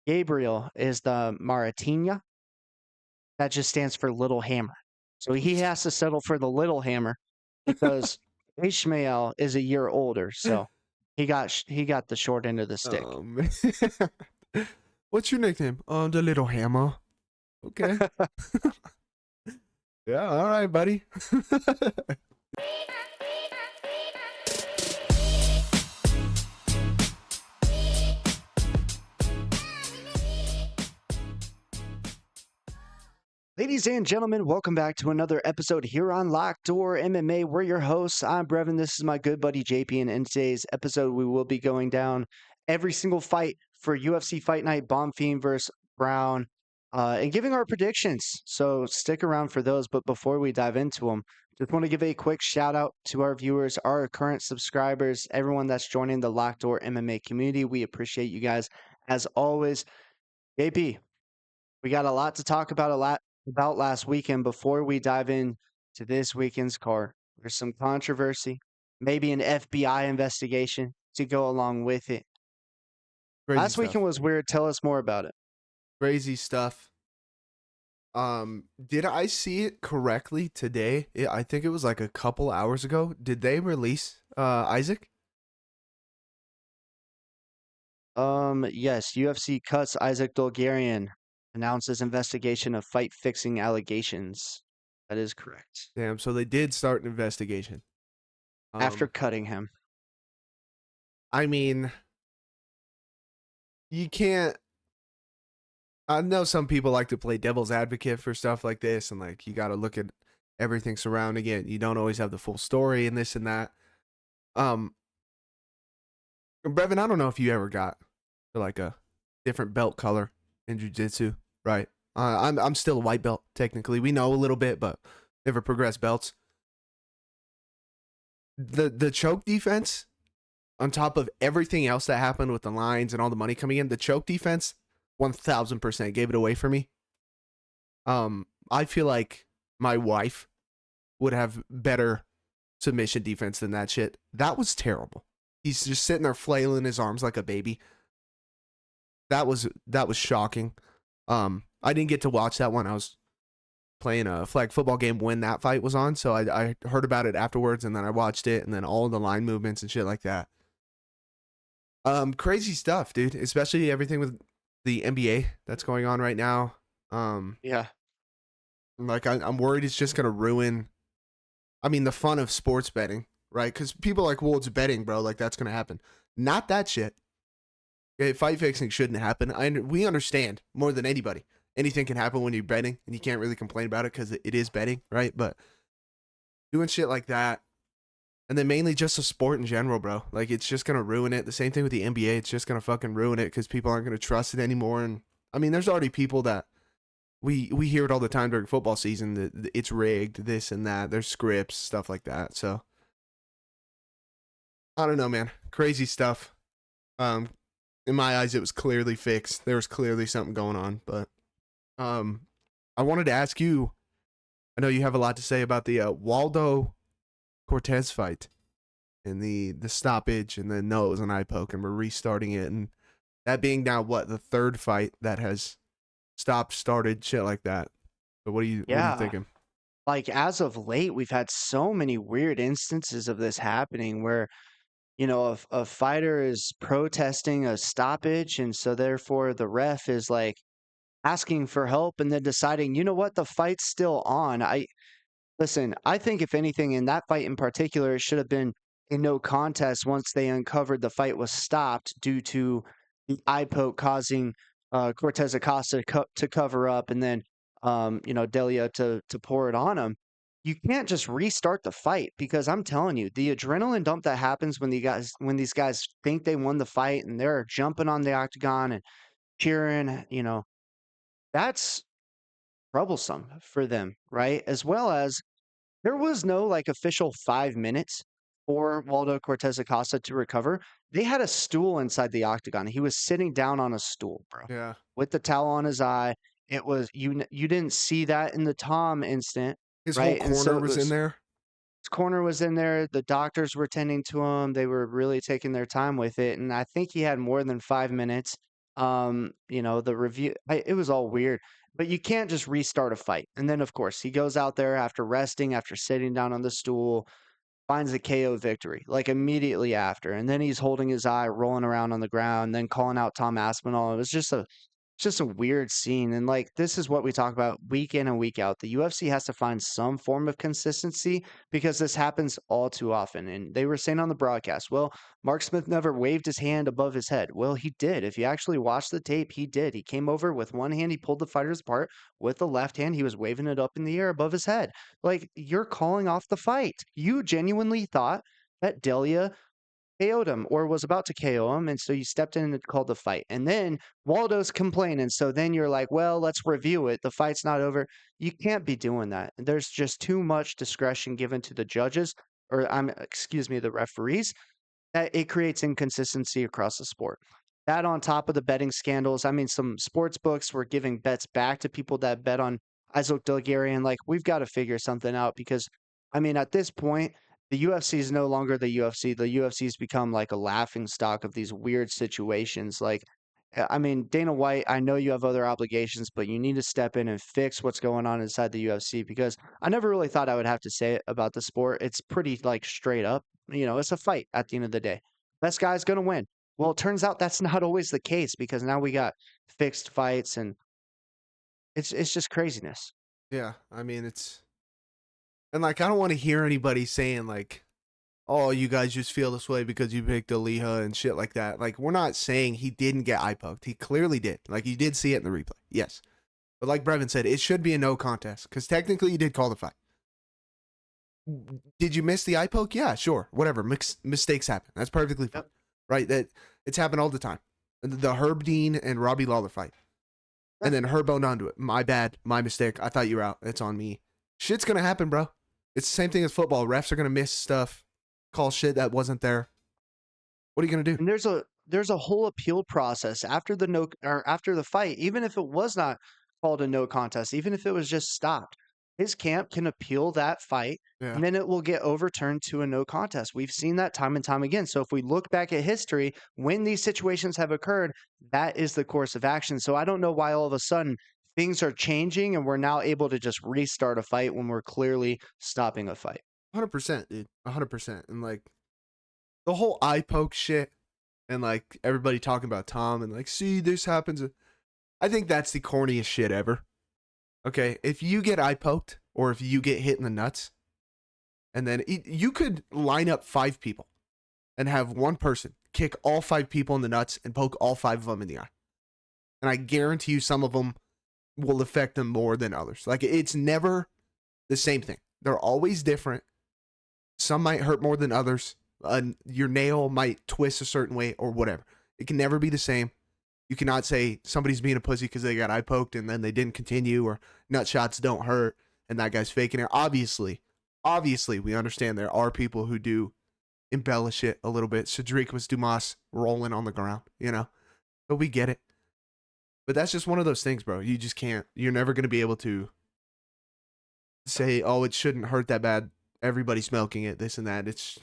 Gabriel is the Maratinha. That just stands for little hammer. So he has to settle for the little hammer because Ishmael is a year older. So he got the short end of the stick. Man. What's your nickname? The Little Hammer. Okay. Yeah, all right, buddy. Ladies and gentlemen, welcome back to another episode here on Locked Door MMA. We're your hosts. I'm Brevin. This is my good buddy JP. And in today's episode, we will be going down every single fight for UFC Fight Night, Bonfim versus Brown, and giving our predictions. So stick around for those. But before we dive into them, just want to give a quick shout out to our viewers, our current subscribers, everyone that's joining the Locked Door MMA community. We appreciate you guys as always. JP, we got a lot to talk about, about last weekend. Before we dive in to this weekend's card, there's some controversy, maybe an FBI investigation to go along with it. Crazy Last stuff. weekend was weird. Tell us more about it. Crazy stuff. Did I see it correctly today? I think it was like a couple hours ago. Did they release Isaac? Yes, UFC cuts Isaac Dolgarian, announces investigation of fight fixing allegations. That is correct. Damn, so they did start an investigation. After cutting him. I mean, you can't. I know some people like to play devil's advocate for stuff like this, and like you got to look at everything surrounding it. You don't always have the full story and this and that. Brevin, I don't know if you ever got like a different belt color in jiu-jitsu, right? I'm still a white belt technically. We know a little bit, but never progressed belts. The choke defense, on top of everything else that happened with the lines and all the money coming in, the choke defense 1000% gave it away for me. I feel like my wife would have better submission defense than that shit. That was terrible. He's just sitting there flailing his arms like a baby. That was shocking. I didn't get to watch that one. I was playing a flag football game when that fight was on, so I heard about it afterwards, and then I watched it, and then all the line movements and shit like that. Crazy stuff, dude. Especially everything with the NBA that's going on right now. Yeah. Like I'm worried it's just gonna ruin. I mean, the fun of sports betting, right? Because people are like, well, it's betting, bro. Like that's gonna happen. Not that shit. Okay, fight fixing shouldn't happen. We understand more than anybody. Anything can happen when you're betting, and you can't really complain about it because it is betting, right? But doing shit like that, and then mainly just a sport in general, bro. Like, it's just going to ruin it. The same thing with the NBA. It's just going to fucking ruin it because people aren't going to trust it anymore. And, I mean, there's already people that we hear it all the time during football season that it's rigged, this and that. There's scripts, stuff like that. So, I don't know, man. Crazy stuff. In my eyes, it was clearly fixed. There was clearly something going on. But I wanted to ask you, I know you have a lot to say about the Waldo Cortez fight and the stoppage, and then no, it was an eye poke, and we're restarting it, and that being now what, the third fight that has stopped, started, shit like that. So what are you thinking? Like as of late, we've had so many weird instances of this happening where, you know, a fighter is protesting a stoppage, and so therefore the ref is like asking for help and then deciding, you know what, the fight's still on. Listen, I think if anything in that fight in particular, it should have been a no contest once they uncovered the fight was stopped due to the eye poke causing Cortez Acosta to cover up, and then you know, Delia to pour it on him. You can't just restart the fight, because I'm telling you, the adrenaline dump that happens when these guys think they won the fight and they're jumping on the octagon and cheering, you know, that's troublesome for them, right? As well as there was no like official 5 minutes for Waldo Cortez Acosta to recover. They had a stool inside the octagon. He was sitting down on a stool, bro, Yeah. with the towel on his eye. It was you didn't see that in the Tom instant, His right? whole corner was in there. His corner was in there. The doctors were tending to him. They were really taking their time with it, and I think he had more than 5 minutes. The review, it was all weird, but you can't just restart a fight. And then, of course, he goes out there after resting, after sitting down on the stool, finds a KO victory, like immediately after. And then he's holding his eye, rolling around on the ground, then calling out Tom Aspinall. It was just a weird scene. And like, this is what we talk about week in and week out. The UFC has to find some form of consistency because this happens all too often. And they were saying on the broadcast, well, Mark Smith never waved his hand above his head. Well, he did. If you actually watch the tape, he did. He came over with one hand, he pulled the fighters apart. With the left hand, he was waving it up in the air above his head. Like, you're calling off the fight. You genuinely thought that Delia KO'd him or was about to KO him, and so you stepped in and called the fight. And then Waldo's complaining, so then you're like, "Well, let's review it. The fight's not over." You can't be doing that. There's just too much discretion given to the judges, or excuse me, the referees, that it creates inconsistency across the sport. That on top of the betting scandals, I mean, some sports books were giving bets back to people that bet on Isaac Dulgarian. Like, we've got to figure something out because, I mean, at this point, the UFC is no longer the UFC. The UFC's become like a laughing stock of these weird situations. Like, I mean, Dana White, I know you have other obligations, but you need to step in and fix what's going on inside the UFC because I never really thought I would have to say it about the sport. It's pretty like straight up. It's a fight at the end of the day. Best guy's going to win. Well, it turns out that's not always the case because now we got fixed fights and it's just craziness. Yeah, I mean and like I don't want to hear anybody saying like, "Oh, you guys just feel this way because you picked Aliha and shit like that." Like we're not saying he didn't get eye poked. He clearly did. Like you did see it in the replay. Yes. But like Brevin said, it should be a no contest because technically you did call the fight. Did you miss the eye poke? Yeah, sure. Whatever. Mistakes happen. That's perfectly fine. Yep. Right? That it's happened all the time. The Herb Dean and Robbie Lawler fight. And then Herb owned onto it. My bad. My mistake. I thought you were out. It's on me. Shit's going to happen, bro. It's the same thing as football. Refs are going to miss stuff, call shit that wasn't there. What are you going to do? And there's a whole appeal process after the no or after the fight, even if it was not called a no contest, even if it was just stopped. His camp can appeal that fight Yeah. and then it will get overturned to a no contest. We've seen that time and time again. So if we look back at history, when these situations have occurred, that is the course of action. So I don't know why all of a sudden things are changing and we're now able to just restart a fight when we're clearly stopping a fight. 100%, dude. 100%. And like the whole eye poke shit and like everybody talking about Tom and like, see, this happens. I think that's the corniest shit ever. Okay. If you get eye poked or if you get hit in the nuts, and then you could line up 5 people and have one person kick all 5 people in the nuts and poke all 5 of them in the eye. And I guarantee you some of them will affect them more than others. Like it's never the same thing. They're always different. Some might hurt more than others. Your nail might twist a certain way or whatever. It can never be the same. You cannot say somebody's being a pussy because they got eye poked and then they didn't continue, or nut shots don't hurt and that guy's faking it. Obviously, we understand there are people who do embellish it a little bit. Cedric was Dumas rolling on the ground, but we get it. But that's just one of those things, bro. You just can't. You're never going to be able to say, oh, it shouldn't hurt that bad. Everybody's milking it, this and that. It's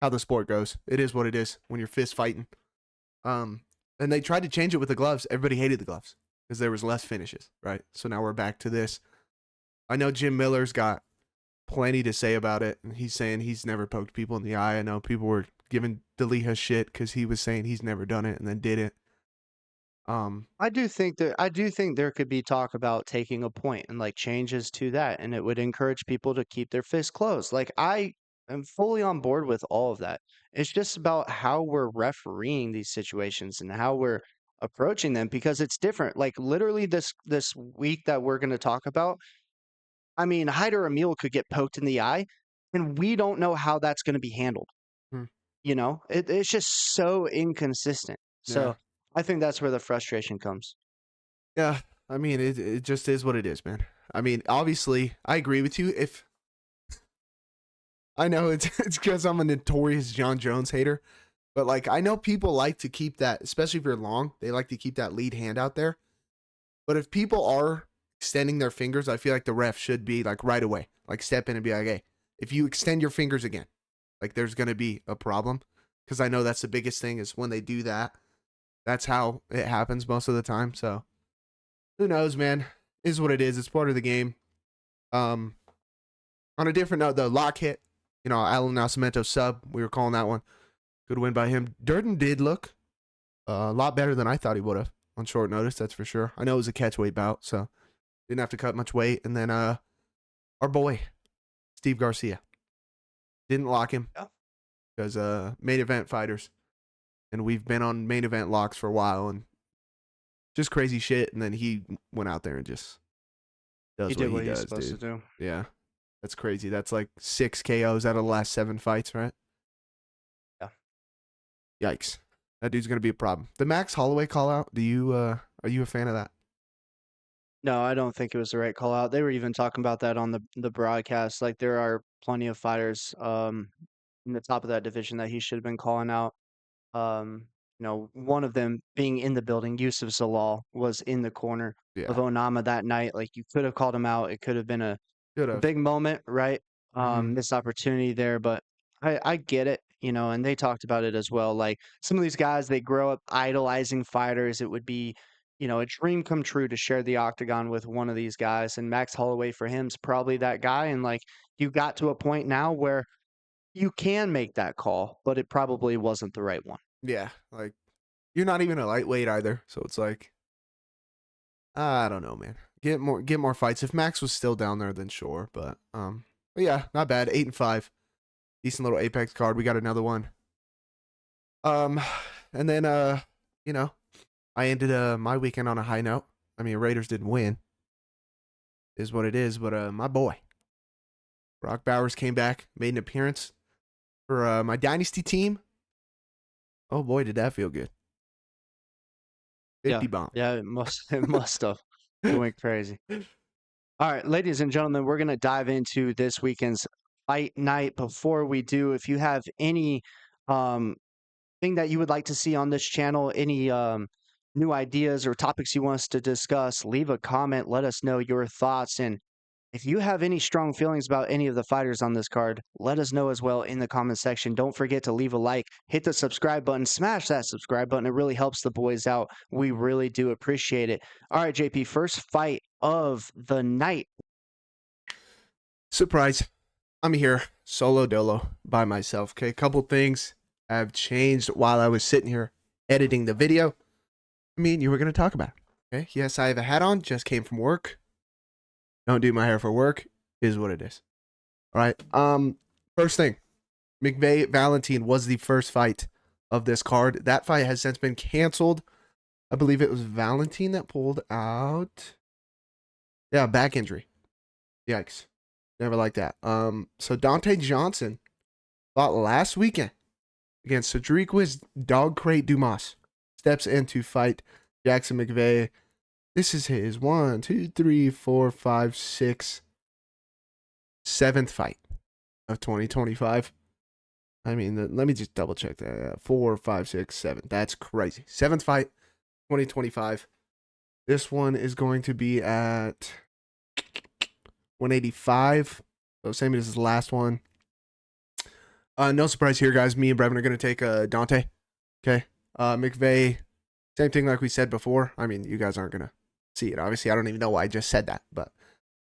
how the sport goes. It is what it is when you're fist fighting. And they tried to change it with the gloves. Everybody hated the gloves because there was less finishes, right? So now we're back to this. I know Jim Miller's got plenty to say about it, and he's saying he's never poked people in the eye. I know people were giving Deliha shit because he was saying he's never done it and then did it. I do think there could be talk about taking a point and like changes to that, and it would encourage people to keep their fists closed. Like I am fully on board with all of that. It's just about how we're refereeing these situations and how we're approaching them because it's different. Like literally this week that we're going to talk about, I mean, Hyder Amil could get poked in the eye, and we don't know how that's going to be handled. Hmm. It's just so inconsistent. Yeah. So I think that's where the frustration comes. Yeah. I mean, it just is what it is, man. I mean, obviously, I agree with you. If I know it's because I'm a notorious John Jones hater, but like I know people like to keep that, especially if you're long, they like to keep that lead hand out there. But if people are extending their fingers, I feel like the ref should be like right away, like step in and be like, hey, if you extend your fingers again, like there's going to be a problem. Because I know that's the biggest thing is when they do that, that's how it happens most of the time. So who knows, man? Is what it is. It's part of the game. On a different note, though, lock hit. Alan Nascimento sub. We were calling that one. Good win by him. Durden did look a lot better than I thought he would have on short notice. That's for sure. I know it was a catch weight bout, so didn't have to cut much weight. And then our boy Steve Garcia didn't lock him because main event fighters, and we've been on main event locks for a while and just crazy shit. And then he went out there and just does what he does, supposed dude. to do. Yeah, that's crazy. That's like 6 KOs out of the last 7 fights, right? Yeah. Yikes. That dude's gonna be a problem. The Max Holloway call out. Are you a fan of that? No, I don't think it was the right call out. They were even talking about that on the broadcast. Like there are plenty of fighters in the top of that division that he should have been calling out. One of them being in the building, Yusuf Zalal was in the corner of Yeah, Onama that night. Like you could have called him out. It could have been could a have. big moment, right? Missed opportunity there, but I get it, and they talked about it as well. Like some of these guys, they grow up idolizing fighters. It would be, a dream come true to share the octagon with one of these guys. And Max Holloway for him's probably that guy. And like you got to a point now where you can make that call, but it probably wasn't the right one. Yeah, like you're not even a lightweight either, so it's like I don't know, man. Get more fights. If Max was still down there, then sure. But yeah, not bad. 8-5, decent little Apex card. We got another one. And then I ended my weekend on a high note. I mean, Raiders didn't win, is what it is. But my boy, Brock Bowers came back, made an appearance for my dynasty team. Oh boy, did that feel good. 50 Yeah, bomb. yeah, it must have. It went crazy. All right, ladies and gentlemen, we're gonna dive into this weekend's fight night. Before we do, if you have any um thing that you would like to see on this channel, any new ideas or topics you want us to discuss, leave a comment, let us know your thoughts. And if you have any strong feelings about any of the fighters on this card, let us know as well in the comment section. Don't forget to leave a like, hit the subscribe button, smash that subscribe button. It really helps the boys out. We really do appreciate it. All right, JP, first fight of the night. Surprise. I'm here solo dolo by myself. Okay, a couple things have changed while I was sitting here editing the video. Me and you were going to talk about. Okay, yes, I have a hat on, just came from work. Don't do my hair for work, is what it is. All right. First thing, McVey Valentine was the first fight of this card. That fight has since been canceled. I believe it was Valentine that pulled out. Yeah, back injury. Yikes. Never like that. So Dante Johnson fought last weekend against Cedric Dog Crate Dumas. Steps in to fight Jackson McVey. This is his 1, 2, 3, 4, 5, 6, 7th fight of 2025. I mean, let me just double check that. 4, 5, 6, 7. That's crazy. 7th fight, 2025. This one is going to be at 185. So same as his last one. No surprise here, guys. Me and Brevin are going to take Dante. Okay. McVey, same thing like we said before. I mean, you guys aren't going to see it. Obviously, I don't even know why I just said that. But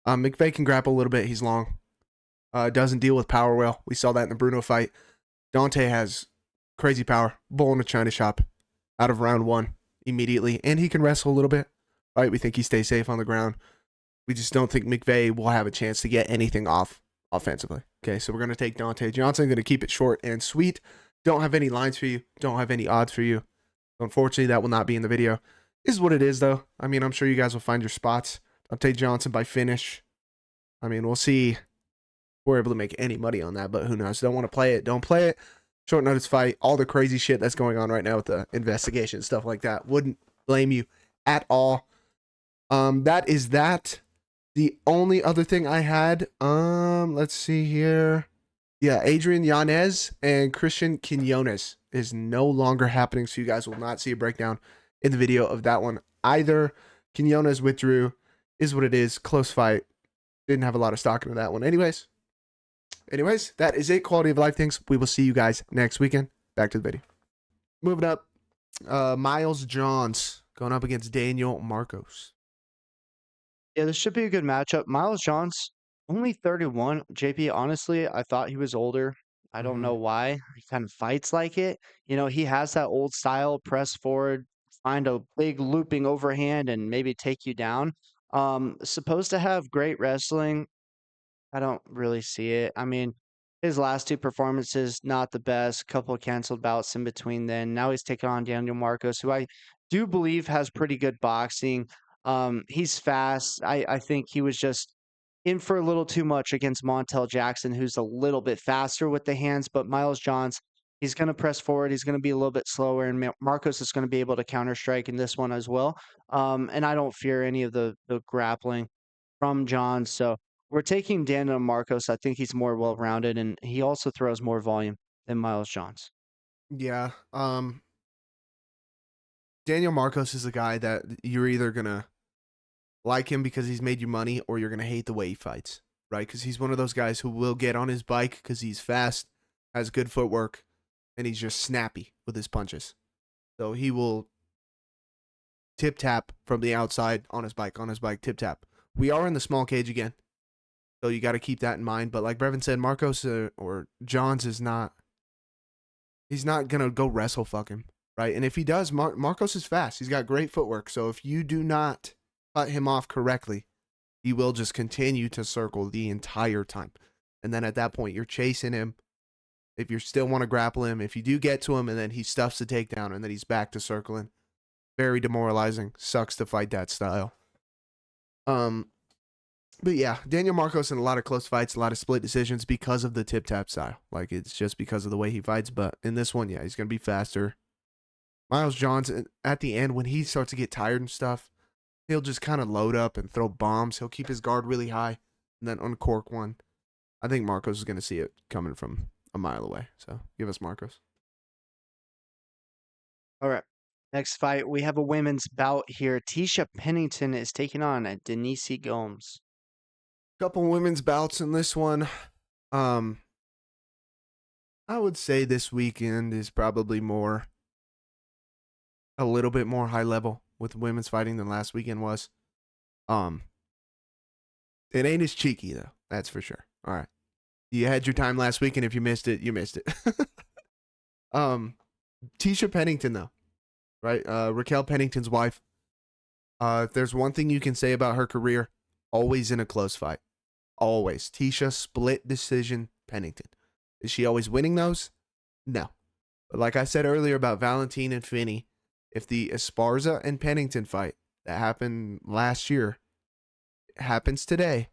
McVey can grapple a little bit. He's long. Doesn't deal with power well. We saw that in the Bruno fight. Dante has crazy power. Bull in a china shop out of round 1 immediately. And he can wrestle a little bit. Right? We think he stays safe on the ground. We just don't think McVey will have a chance to get anything off offensively. Okay, so we're going to take Dante Johnson. Going to keep it short and sweet. Don't have any lines for you. Don't have any odds for you. Unfortunately, that will not be in the video. This is what it is, though. I mean, I'm sure you guys will find your spots. Dante Johnson by finish. I mean, we'll see if we're able to make any money on that, but who knows? Don't want to play it. Don't play it. Short notice fight. All the crazy shit that's going on right now with the investigation, stuff like that. Wouldn't blame you at all. That is that. The only other thing I had, let's see here. Yeah, Adrian Yanez and Christian Quinones is no longer happening, so you guys will not see a breakdown in the video of that one either. Quinones withdrew, is what it is. Close fight. Didn't have a lot of stock into that one. Anyways, that is it. Quality of life things. We will see you guys next weekend. Back to the video. Moving up. Miles Johns going up against Daniel Marcos. Yeah, this should be a good matchup. Miles Johns, only 31. JP, honestly, I thought he was older. I don't Mm-hmm. know why. He kind of fights like it. You know, he has that old style press forward, find a big looping overhand and maybe take you down. Supposed to have great wrestling. I don't really see it. I mean, his last two performances, not the best. Couple of canceled bouts in between then. Now he's taking on Daniel Marcos, who I do believe has pretty good boxing. He's fast. I think he was just in for a little too much against Montel Jackson, who's a little bit faster with the hands. But Miles Johns, he's going to press forward. He's going to be a little bit slower, and Marcos is going to be able to counter strike in this one as well. And I don't fear any of the grappling from Johns. So we're taking Daniel Marcos. I think he's more well-rounded, and he also throws more volume than Miles Johns. Yeah. Daniel Marcos is a guy that you're either gonna like him because he's made you money, or you're gonna hate the way he fights, right? Because he's one of those guys who will get on his bike because he's fast, has good footwork, and he's just snappy with his punches. So he will tip tap from the outside on his bike, tip tap. We are in the small cage again, so you got to keep that in mind. But like Brevin said, Marcos or Johns is not. He's not gonna go wrestle fuck him, right? And if he does, Marcos is fast. He's got great footwork. So if you do not cut him off correctly, he will just continue to circle the entire time. And then at that point, you're chasing him. If you still want to grapple him, if you do get to him and then he stuffs the takedown and then he's back to circling, very demoralizing. Sucks to fight that style. Um, but yeah, Daniel Marcos in a lot of close fights, a lot of split decisions because of the tip tap style. Like it's just because of the way he fights. But in this one, yeah, he's gonna be faster. Miles Johns at the end when he starts to get tired and stuff, he'll just kind of load up and throw bombs. He'll keep his guard really high and then uncork one. I think Marcos is gonna see it coming from a mile away. So give us Marcos. All right. Next fight, we have a women's bout here. Tisha Pennington is taking on Denise Gomes. Couple women's bouts in this one. Um, I would say this weekend is probably a little bit more high level with women's fighting than last weekend was. Um, it ain't as cheeky though, that's for sure. All right, you had your time last week, and if you missed it, you missed it. um, Tisha Pennington though, right? Raquel Pennington's wife. If there's one thing you can say about her career, always in a close fight. Always. Tisha split decision Pennington. Is she always winning those? No. But like I said earlier about Valentine and Finney, if the Esparza and Pennington fight that happened last year happens today,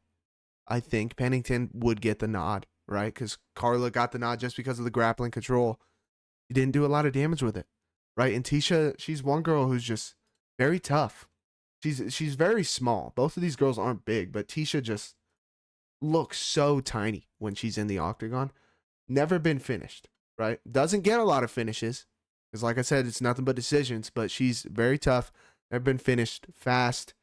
I think Pennington would get the nod, right? Because Carla got the nod just because of the grappling control. She didn't do a lot of damage with it, right? And Tisha, she's one girl who's just very tough. She's very small. Both of these girls aren't big, but Tisha just looks so tiny when she's in the octagon. Never been finished, right? Doesn't get a lot of finishes. Because like I said, it's nothing but decisions, but she's very tough. Never been finished. Fast.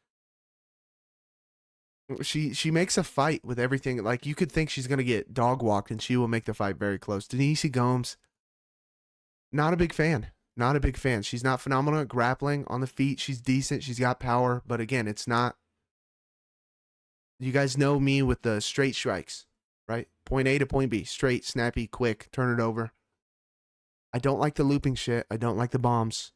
She makes a fight with everything. Like you could think she's gonna get dog walked and she will make the fight very close. Denise Gomes, not a big fan. Not a big fan. She's not phenomenal at grappling on the feet. She's decent. She's got power. But again, it's not. You guys know me with the straight strikes, right? Point A to point B. Straight, snappy, quick, turn it over. I don't like the looping shit. I don't like the bombs.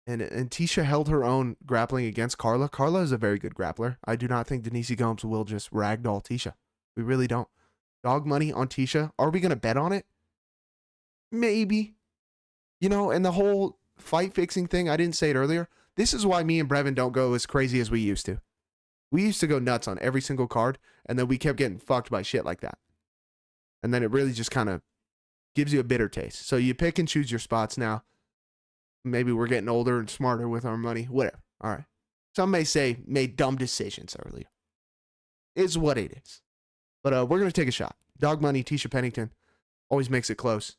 And Tisha held her own grappling against Carla. Carla is a very good grappler. I do not think Denise Gomes will just ragdoll Tisha. We really don't. Dog money on Tisha. Are we going to bet on it? Maybe. You know, and the whole fight fixing thing, I didn't say it earlier. This is why me and Brevin don't go as crazy as we used to. We used to go nuts on every single card, and then we kept getting fucked by shit like that. And then it really just kind of gives you a bitter taste. So you pick and choose your spots now. Maybe we're getting older and smarter with our money. Whatever. All right. Some may say made dumb decisions earlier. It's what it is. But we're going to take a shot. Dog money, Tisha Pennington. Always makes it close.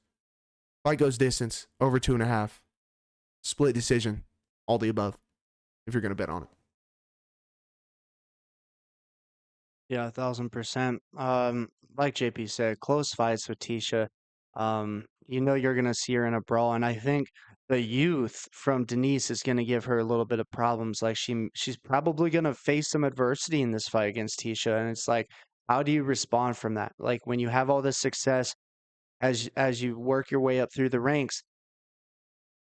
Fight goes distance. Over 2.5. Split decision. All the above. If you're going to bet on it. Yeah, 1000%. Like JP said, close fights with Tisha. You know you're gonna see her in a brawl, and I think the youth from Denise is gonna give her a little bit of problems. Like she's probably gonna face some adversity in this fight against Tisha, and it's like, how do you respond from that? Like when you have all this success as you work your way up through the ranks,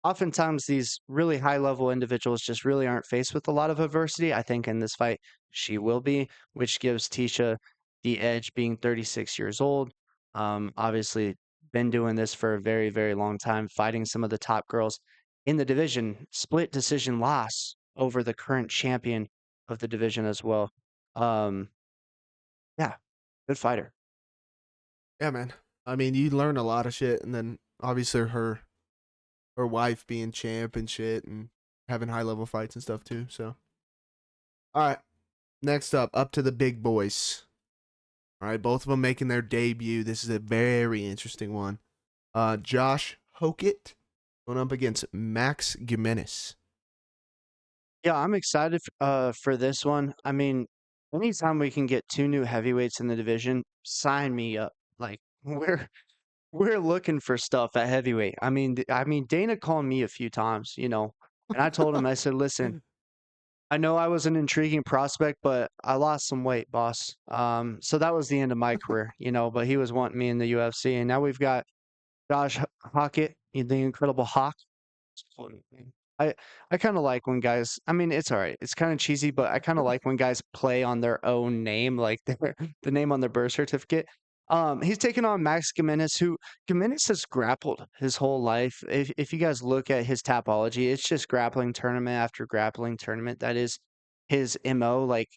oftentimes these really high level individuals just really aren't faced with a lot of adversity. I think in this fight she will be, which gives Tisha the edge being 36 years old. Obviously been doing this for a very, very long time, fighting some of the top girls in the division, split decision loss over the current champion of the division as well. Um, yeah, good fighter. Yeah, man. I mean, you learn a lot of shit, and then obviously her wife being champ and shit, and having high level fights and stuff too. So, all right, next up to the big boys. All right, both of them making their debut. This is a very interesting one. Josh Hokit going up against Max Gimenis. Yeah, I'm excited for this one. I mean, anytime we can get two new heavyweights in the division, sign me up. Like we're looking for stuff at heavyweight. I mean Dana called me a few times, and I told him, I said, "Listen, I know I was an intriguing prospect, but I lost some weight, boss." So that was the end of my career, but he was wanting me in the UFC, and now we've got Josh Hokit, the Incredible Hawk. I I kind of like when guys. I mean, it's all right. It's kind of cheesy, but I kind of like when guys play on their own name, like the name on their birth certificate. He's taken on Max Gimenis, who Gimenis has grappled his whole life. If you guys look at his tapology, it's just grappling tournament after grappling tournament. That is his MO. Like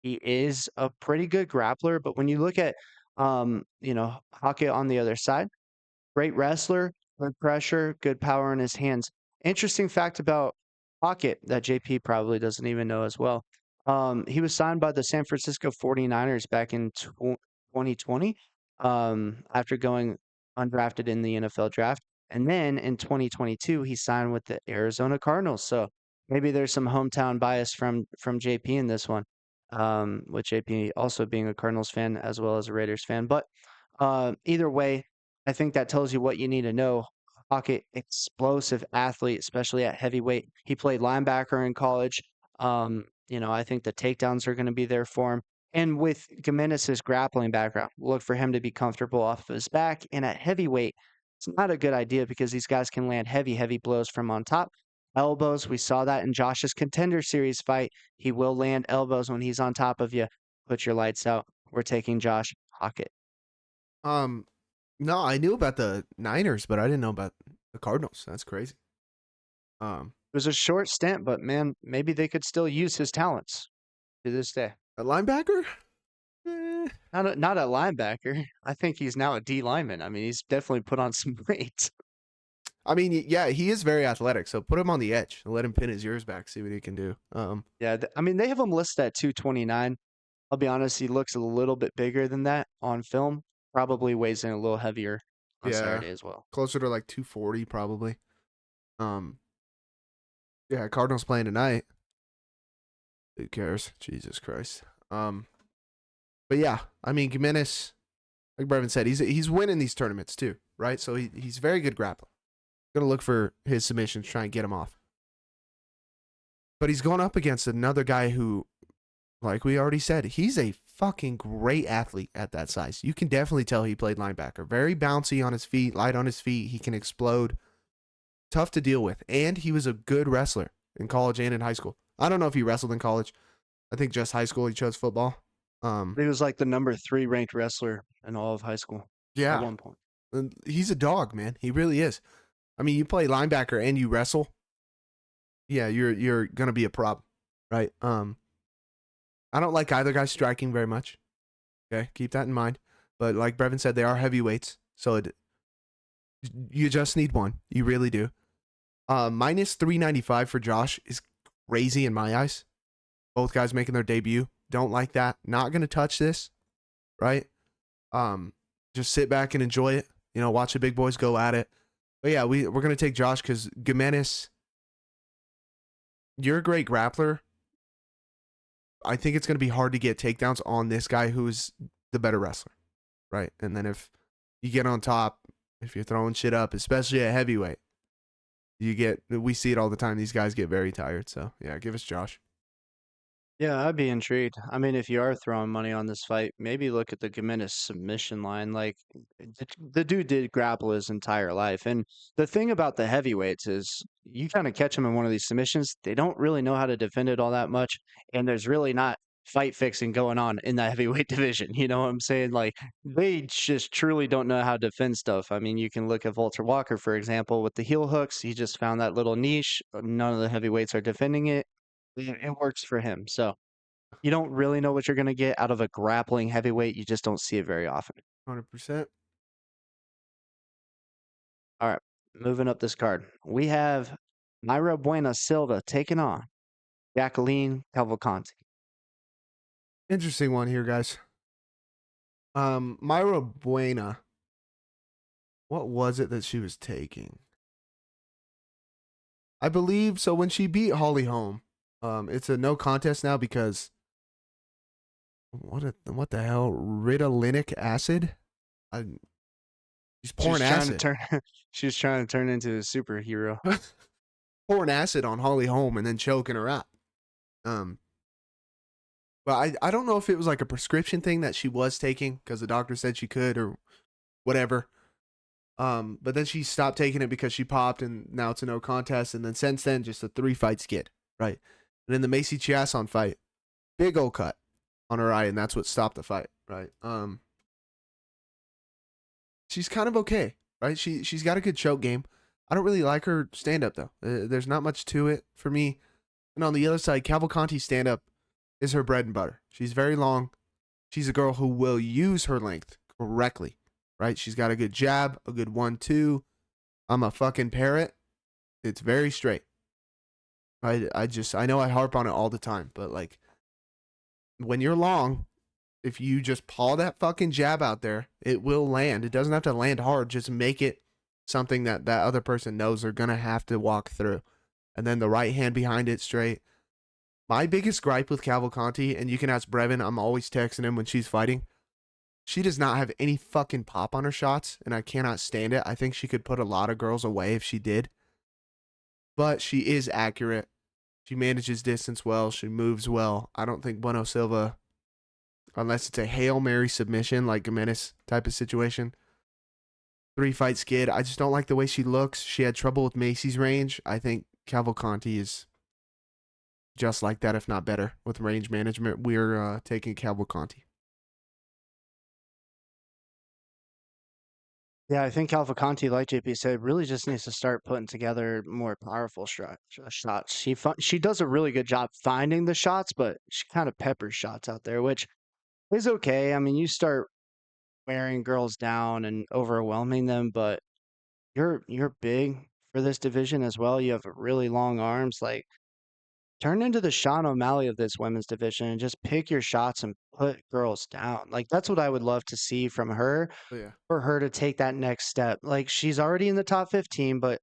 he is a pretty good grappler, but when you look at Hockey on the other side. Great wrestler, good pressure, good power in his hands. Interesting fact about Pocket that JP probably doesn't even know as well. He was signed by the San Francisco 49ers back in 2020 after going undrafted in the NFL draft. And then in 2022, he signed with the Arizona Cardinals. So maybe there's some hometown bias from JP in this one, with JP also being a Cardinals fan as well as a Raiders fan. But either way, I think that tells you what you need to know. Pocket explosive athlete, especially at heavyweight. He played linebacker in college. I think the takedowns are going to be there for him. And with Gimenez's grappling background, look for him to be comfortable off of his back. And at heavyweight, it's not a good idea because these guys can land heavy, heavy blows from on top. Elbows, we saw that in Josh's Contender Series fight. He will land elbows when he's on top of you. Put your lights out. We're taking Josh Pocket. Um, no, I knew about the Niners, but I didn't know about the Cardinals. That's crazy. Um, It was a short stint, but man, maybe they could still use his talents to this day. a linebacker? Eh. Not a linebacker. I think he's now a D lineman. I mean, he's definitely put on some weight. I mean, yeah, he is very athletic. So put him on the edge and let him pin his ears back. See what he can do. Yeah, I mean, they have him listed at 229. I'll be honest, he looks a little bit bigger than that on film. Probably weighs in a little heavier on Yeah, Saturday as well. closer to like 240 probably. Um, yeah, Cardinals playing tonight. Who cares? Jesus Christ. But yeah, I mean, Gimenez, like Brevin said, he's winning these tournaments too, right? So he's very good grappling. Gonna look for his submissions, try and get him off. But he's going up against another guy who, like we already said, he's a fucking great athlete at that size. You can definitely tell he played linebacker. Very bouncy on his feet, light on his feet. He can explode. Tough to deal with. And he was a good wrestler in college and in high school. I don't know if he wrestled in college. I think just high school he chose football. He was like the number 3 ranked wrestler in all of high school at Yeah. one point. And he's a dog, man. He really is. I mean, you play linebacker and you wrestle. Yeah, you're gonna be a problem, right? I don't like either guy striking very much. Okay, keep that in mind. But like Brevin said, they are heavyweights, so you just need one. You really do. Minus 395 for Josh is crazy in my eyes. Both guys making their debut. Don't like that. Not gonna touch this, right? Just sit back and enjoy it. Watch the big boys go at it. But yeah, we're gonna take Josh because Gimenez, you're a great grappler. I think it's gonna be hard to get takedowns on this guy who's the better wrestler, right? And then if you get on top, if you're throwing shit up, especially at heavyweight. We see it all the time. These guys get very tired. So yeah, give us Josh. Yeah, I'd be intrigued. I mean, if you are throwing money on this fight, maybe look at the Gimenis submission line. Like, the dude did grapple his entire life. And the thing about the heavyweights is you kind of catch them in one of these submissions, they don't really know how to defend it all that much. And there's really not fight fixing going on in the heavyweight division. You know what I'm saying? Like, they just truly don't know how to defend stuff. I mean, you can look at Walter Walker, for example, with the heel hooks. He just found that little niche. None of the heavyweights are defending it. It works for him. So you don't really know what you're going to get out of a grappling heavyweight. You just don't see it very often. 100%. All right, moving up this card. We have Myra Buena Silva taking on Jacqueline Cavalcanti. Interesting one here, guys. Myra Buena. What was it that she was taking? I believe so. When she beat Holly Holm, it's a no contest now because what the hell? Ritalinic acid? I, she's pouring acid. She's trying to turn into a superhero. Pouring acid on Holly Holm and then choking her out. But I don't know if it was like a prescription thing that she was taking because the doctor said she could or whatever. But then she stopped taking it because she popped and now it's a no contest. And then since then, just a 3-fight skid, right? And then the Macy Chiasson fight, big old cut on her eye, and that's what stopped the fight, right? She's kind of okay, right? She's got a good choke game. I don't really like her stand up though. There's not much to it for me. And on the other side, Cavalcanti stand up is her bread and butter. She's very long. She's a girl who will use her length correctly, right? She's got a good jab, a good 1-2. I'm a fucking parrot. It's very straight. I know I harp on it all the time, but like when you're long, if you just paw that fucking jab out there, it will land. It doesn't have to land hard. Just make it something that other person knows they're going to have to walk through. And then the right hand behind it straight. My biggest gripe with Cavalcanti, and you can ask Brevin, I'm always texting him when she's fighting. She does not have any fucking pop on her shots, and I cannot stand it. I think she could put a lot of girls away if she did. But she is accurate. She manages distance well. She moves well. I don't think Bueno Silva, unless it's a Hail Mary submission like Gimenis type of situation, 3-fight skid. I just don't like the way she looks. She had trouble with Macy's range. I think Cavalcanti is just like that, if not better, with range management. We're taking Cavalcanti. Yeah, I think Cavalcanti, like JP said, really just needs to start putting together more powerful shots. She does a really good job finding the shots, but she kind of peppers shots out there, which is okay. I mean, you start wearing girls down and overwhelming them, but you're big for this division as well. You have really long arms. Like, turn into the Sean O'Malley of this women's division and just pick your shots and put girls down. Like, that's what I would love to see from her, Oh, yeah. for her to take that next step. Like, she's already in the top 15, but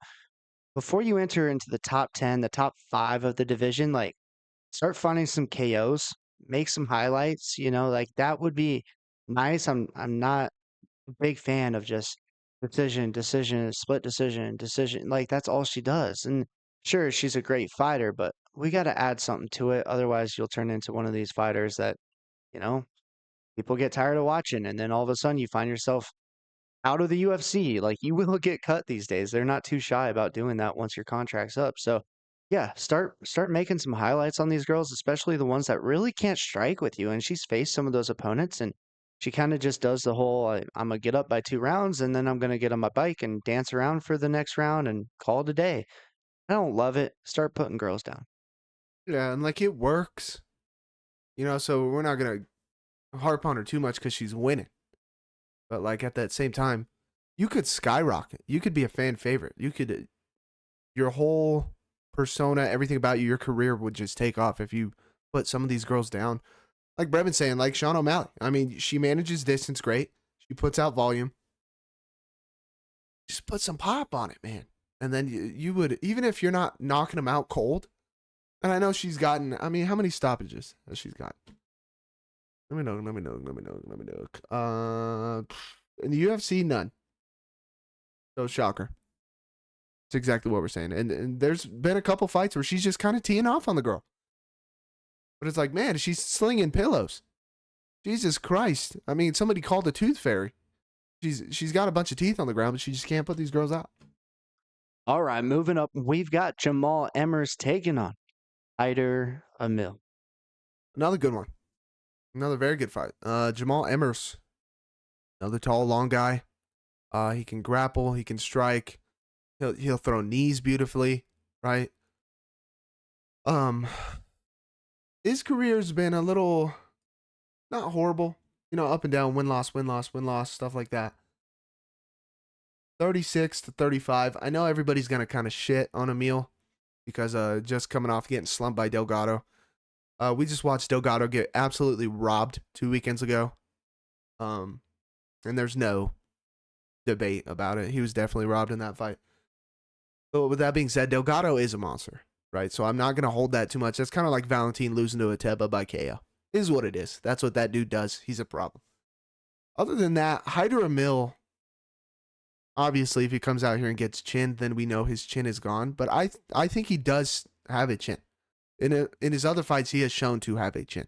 before you enter into the top 10, the top 5 of the division, like, start finding some KOs, make some highlights, like that would be nice. I'm not a big fan of just decision, split decision. Like, that's all she does. And sure, she's a great fighter, but we got to add something to it. Otherwise, you'll turn into one of these fighters that, you know, people get tired of watching. And then all of a sudden you find yourself out of the UFC. Like, you will get cut these days. They're not too shy about doing that once your contract's up. So yeah, start making some highlights on these girls, especially the ones that really can't strike with you. And she's faced some of those opponents, and she kind of just does the whole I'm gonna get up by 2 rounds, and then I'm gonna get on my bike and dance around for the next round and call it a day. I don't love it. Start putting girls down. Yeah, and like it works. So we're not going to harp on her too much because she's winning. But like at that same time, you could skyrocket. You could be a fan favorite. You could, your whole persona, everything about you, your career would just take off if you put some of these girls down. Like Brevin's saying, like Sean O'Malley. I mean, she manages distance great. She puts out volume. Just put some pop on it, man. And then you would, even if you're not knocking them out cold, and I know she's gotten, I mean, how many stoppages has she's got? Let me know. In the UFC, none. So shocker. It's exactly what we're saying. And there's been a couple fights where she's just kind of teeing off on the girl. But it's like, man, she's slinging pillows. Jesus Christ. I mean, somebody called a tooth fairy. She's got a bunch of teeth on the ground, but she just can't put these girls out. All right, moving up, we've got Jamal Emmers taking on Amil. Another good one. Another very good fight. Jamal Emmers, another tall, long guy. He can grapple. He can strike. He'll throw knees beautifully, right? Um, his career's been a little not horrible, up and down, win loss, win loss, win loss, stuff like that. 36 to 35. I know everybody's gonna kind of shit on Amil because just coming off getting slumped by Delgado. We just watched Delgado get absolutely robbed 2 weekends ago. And there's no debate about it. He was definitely robbed in that fight. But with that being said, Delgado is a monster, right? So I'm not going to hold that too much. That's kind of like Valentin losing to Ateba by KO. Is what it is. That's what that dude does. He's a problem. Other than that, Hyder Amil, obviously, if he comes out here and gets chinned, then we know his chin is gone. But I think he does have a chin. In his other fights, he has shown to have a chin.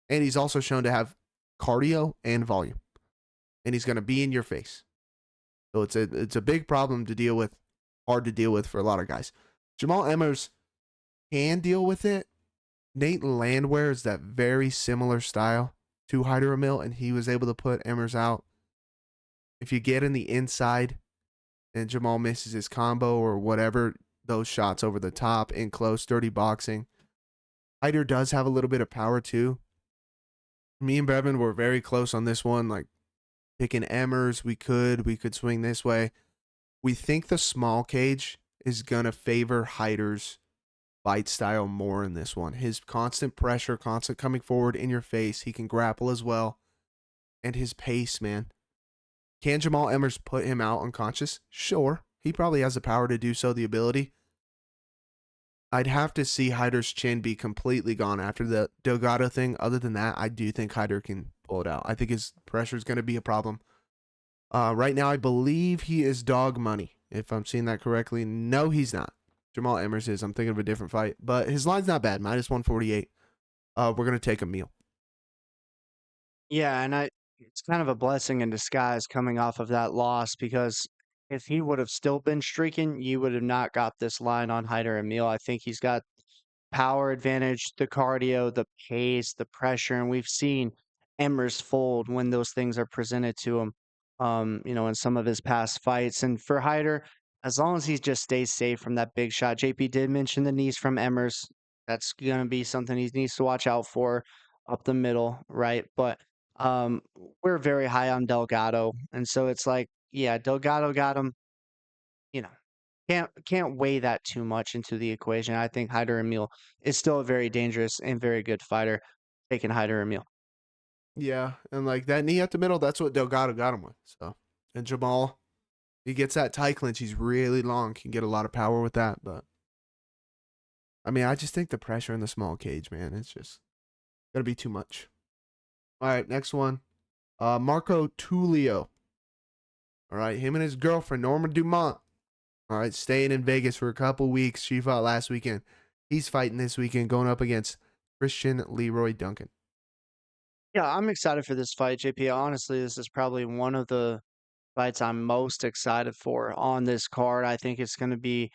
And he's also shown to have cardio and volume. And he's going to be in your face. So it's a big problem to deal with, hard to deal with for a lot of guys. Jamal Emmers can deal with it. Nate Landwehr is that very similar style to Hyder Amil, and he was able to put Emmers out. If you get in the inside and Jamal misses his combo or whatever, those shots over the top, in close, dirty boxing. Hyder does have a little bit of power too. Me and Brevin were very close on this one, like picking Emmers. We could swing this way. We think the small cage is going to favor Hyder's fight style more in this one. His constant pressure, constant coming forward in your face. He can grapple as well. And his pace, man. Can Jamal Emmers put him out unconscious? Sure. He probably has the power to do so, the ability. I'd have to see Hyder's chin be completely gone after the Delgado thing. Other than that, I do think Hyder can pull it out. I think his pressure is going to be a problem. Right now, I believe he is dog money, if I'm seeing that correctly. No, he's not. Jamal Emmers is. I'm thinking of a different fight. But his line's not bad. Minus 148. We're going to take Amil. Yeah, and it's kind of a blessing in disguise coming off of that loss because if he would have still been streaking, you would have not got this line on Hyder Amil. I think he's got power advantage, the cardio, the pace, the pressure, and we've seen Emmers fold when those things are presented to him. In some of his past fights. And for Hyder, as long as he just stays safe from that big shot, JP did mention the knees from Emmers. That's gonna be something he needs to watch out for up the middle, right? But um, we're very high on Delgado, and so it's like, yeah, Delgado got him. You know, can't weigh that too much into the equation. I think Hyder Emil is still a very dangerous and very good fighter. Taking Hyder Emil. Yeah, and like that knee at the middle, that's what Delgado got him with. So, and Jamal, he gets that tight clinch. He's really long, can get a lot of power with that. But I mean, I just think the pressure in the small cage, man, it's just gonna be too much. All right, next one, Marco Tulio. All right, him and his girlfriend Norma Dumont. All right, staying in Vegas for a couple weeks. She fought last weekend. He's fighting this weekend, going up against Christian Leroy-Duncan. Yeah, I'm excited for this fight, JP. Honestly, this is probably one of the fights I'm most excited for on this card. I think it's going to be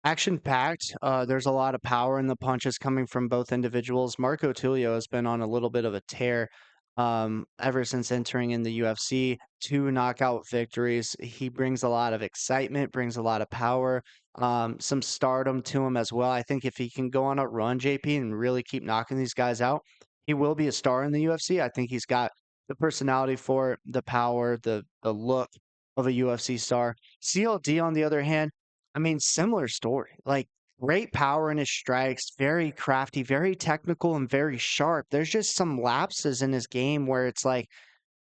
action packed. There's a lot of power in the punches coming from both individuals. Marco Tulio has been on a little bit of a tear ever since entering in the UFC. 2 knockout victories. He brings a lot of excitement, brings a lot of power, some stardom to him as well. I think if he can go on a run, JP, and really keep knocking these guys out, he will be a star in the UFC. I think he's got the personality for it, the power, the look of a UFC star. CLD, on the other hand, I mean, similar story. Like great power in his strikes, very crafty, very technical, and very sharp. There's just some lapses in his game where it's like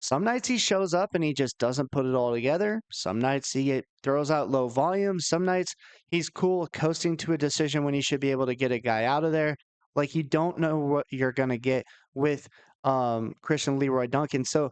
some nights he shows up and he just doesn't put it all together. Some nights throws out low volume. Some nights he's cool coasting to a decision when he should be able to get a guy out of there. Like you don't know what you're gonna get with Christian Leroy Duncan. So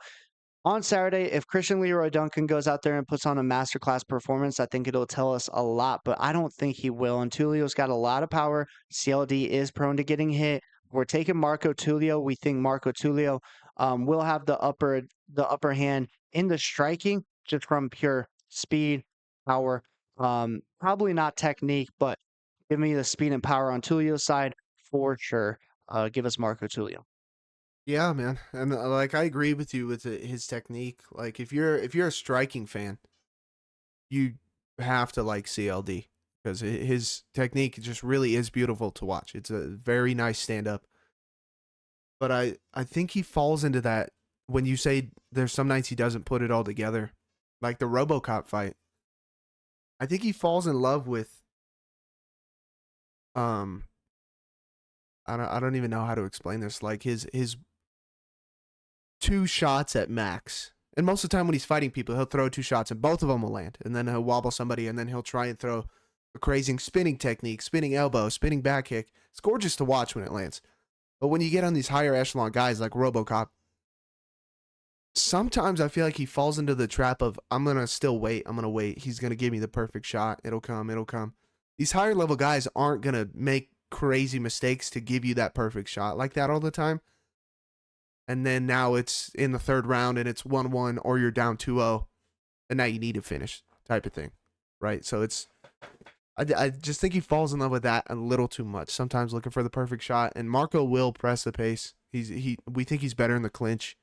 On Saturday, if Christian Leroy-Duncan goes out there and puts on a masterclass performance, I think it'll tell us a lot, but I don't think he will. And Tulio's got a lot of power. CLD is prone to getting hit. We're taking Marco Tulio. We think Marco Tulio will have the upper hand in the striking, just from pure speed, power. Probably not technique, but give me the speed and power on Tulio's side for sure. Give us Marco Tulio. Yeah, man, and like I agree with you with his technique. Like if you're a striking fan, you have to like CLD because his technique just really is beautiful to watch. It's a very nice stand up. But I think he falls into that when you say there's some nights he doesn't put it all together, like the RoboCop fight. I think he falls in love with um I don't even know how to explain this. Like his two shots at max. And most of the time when he's fighting people, he'll throw two shots and both of them will land. And then he'll wobble somebody and then he'll try and throw a crazy spinning technique, spinning elbow, spinning back kick. It's gorgeous to watch when it lands. But when you get on these higher echelon guys like RoboCop, sometimes I feel like he falls into the trap of I'm going to still wait. I'm going to wait. He's going to give me the perfect shot. It'll come. It'll come. These higher level guys aren't going to make crazy mistakes to give you that perfect shot like that all the time. And then now it's in the third round and it's 1-1 or you're down 2-0 and now you need to finish type of thing, right? So I just think he falls in love with that a little too much. Sometimes looking for the perfect shot, and Marco will press the pace. We think he's better in the clinch,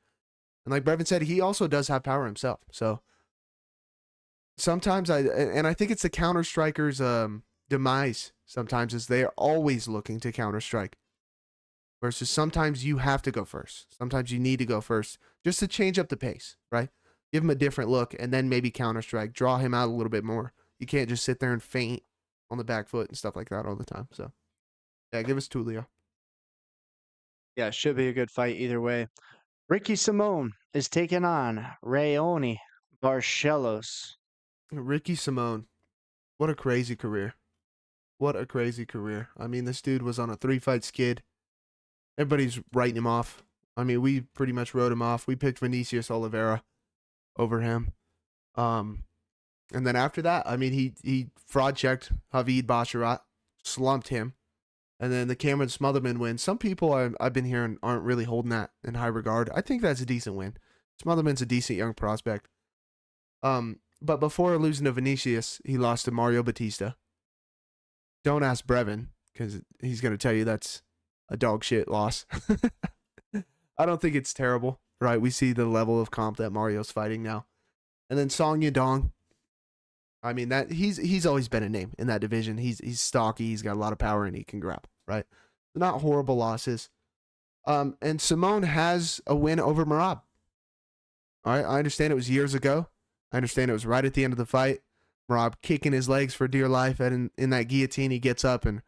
and like Brevin said, he also does have power himself. So sometimes I think it's the counter strikers' demise. Sometimes is they are always looking to counter strike. Versus sometimes you have to go first. Sometimes you need to go first just to change up the pace, right? Give him a different look and then maybe counter strike, draw him out a little bit more. You can't just sit there and feint on the back foot and stuff like that all the time. So, yeah, give us Tulio. Yeah, it should be a good fight either way. Ricky Simone is taking on Rayoni Barcelos. Ricky Simone, what a crazy career. What a crazy career. I mean, this dude was on a 3-fight skid. Everybody's writing him off. I mean, we pretty much wrote him off. We picked Vinicius Oliveira over him. Um, and then after that, I mean, he fraud checked Javid Basharat, slumped him, and then the Cameron Smotherman win. Some people I've been hearing aren't really holding that in high regard. I think that's a decent win. Smotherman's a decent young prospect. But before losing to Vinicius, he lost to Mario Batista. Don't ask Brevin because he's gonna tell you that's a dog shit loss. I don't think it's terrible, right? We see the level of comp that Mario's fighting now. And then Song Yadong. I mean that he's always been a name in that division. He's stocky, he's got a lot of power and he can grab, right? Not horrible losses. And Simone has a win over Merab. All right, I understand it was years ago. I understand it was right at the end of the fight. Merab kicking his legs for dear life, and in that guillotine, he gets up and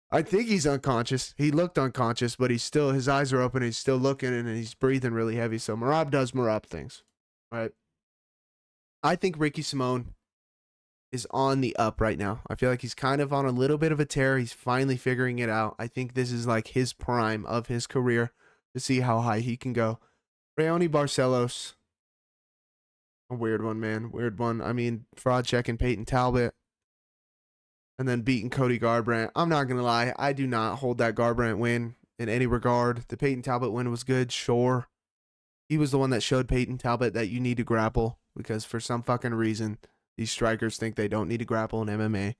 I think he's unconscious. He looked unconscious, but he's still, his eyes are open. He's still looking and he's breathing really heavy. So Merab does Merab things, right? I think Ricky Simone is on the up right now. I feel like he's kind of on a little bit of a tear. He's finally figuring it out. I think this is like his prime of his career to see how high he can go. Rayoni Barcelos, a weird one, man. Weird one. I mean, fraud checking Peyton Talbot and then beating Cody Garbrandt. I'm not going to lie. I do not hold that Garbrandt win in any regard. The Peyton Talbot win was good, sure. He was the one that showed Peyton Talbot that you need to grapple because for some fucking reason, these strikers think they don't need to grapple in MMA.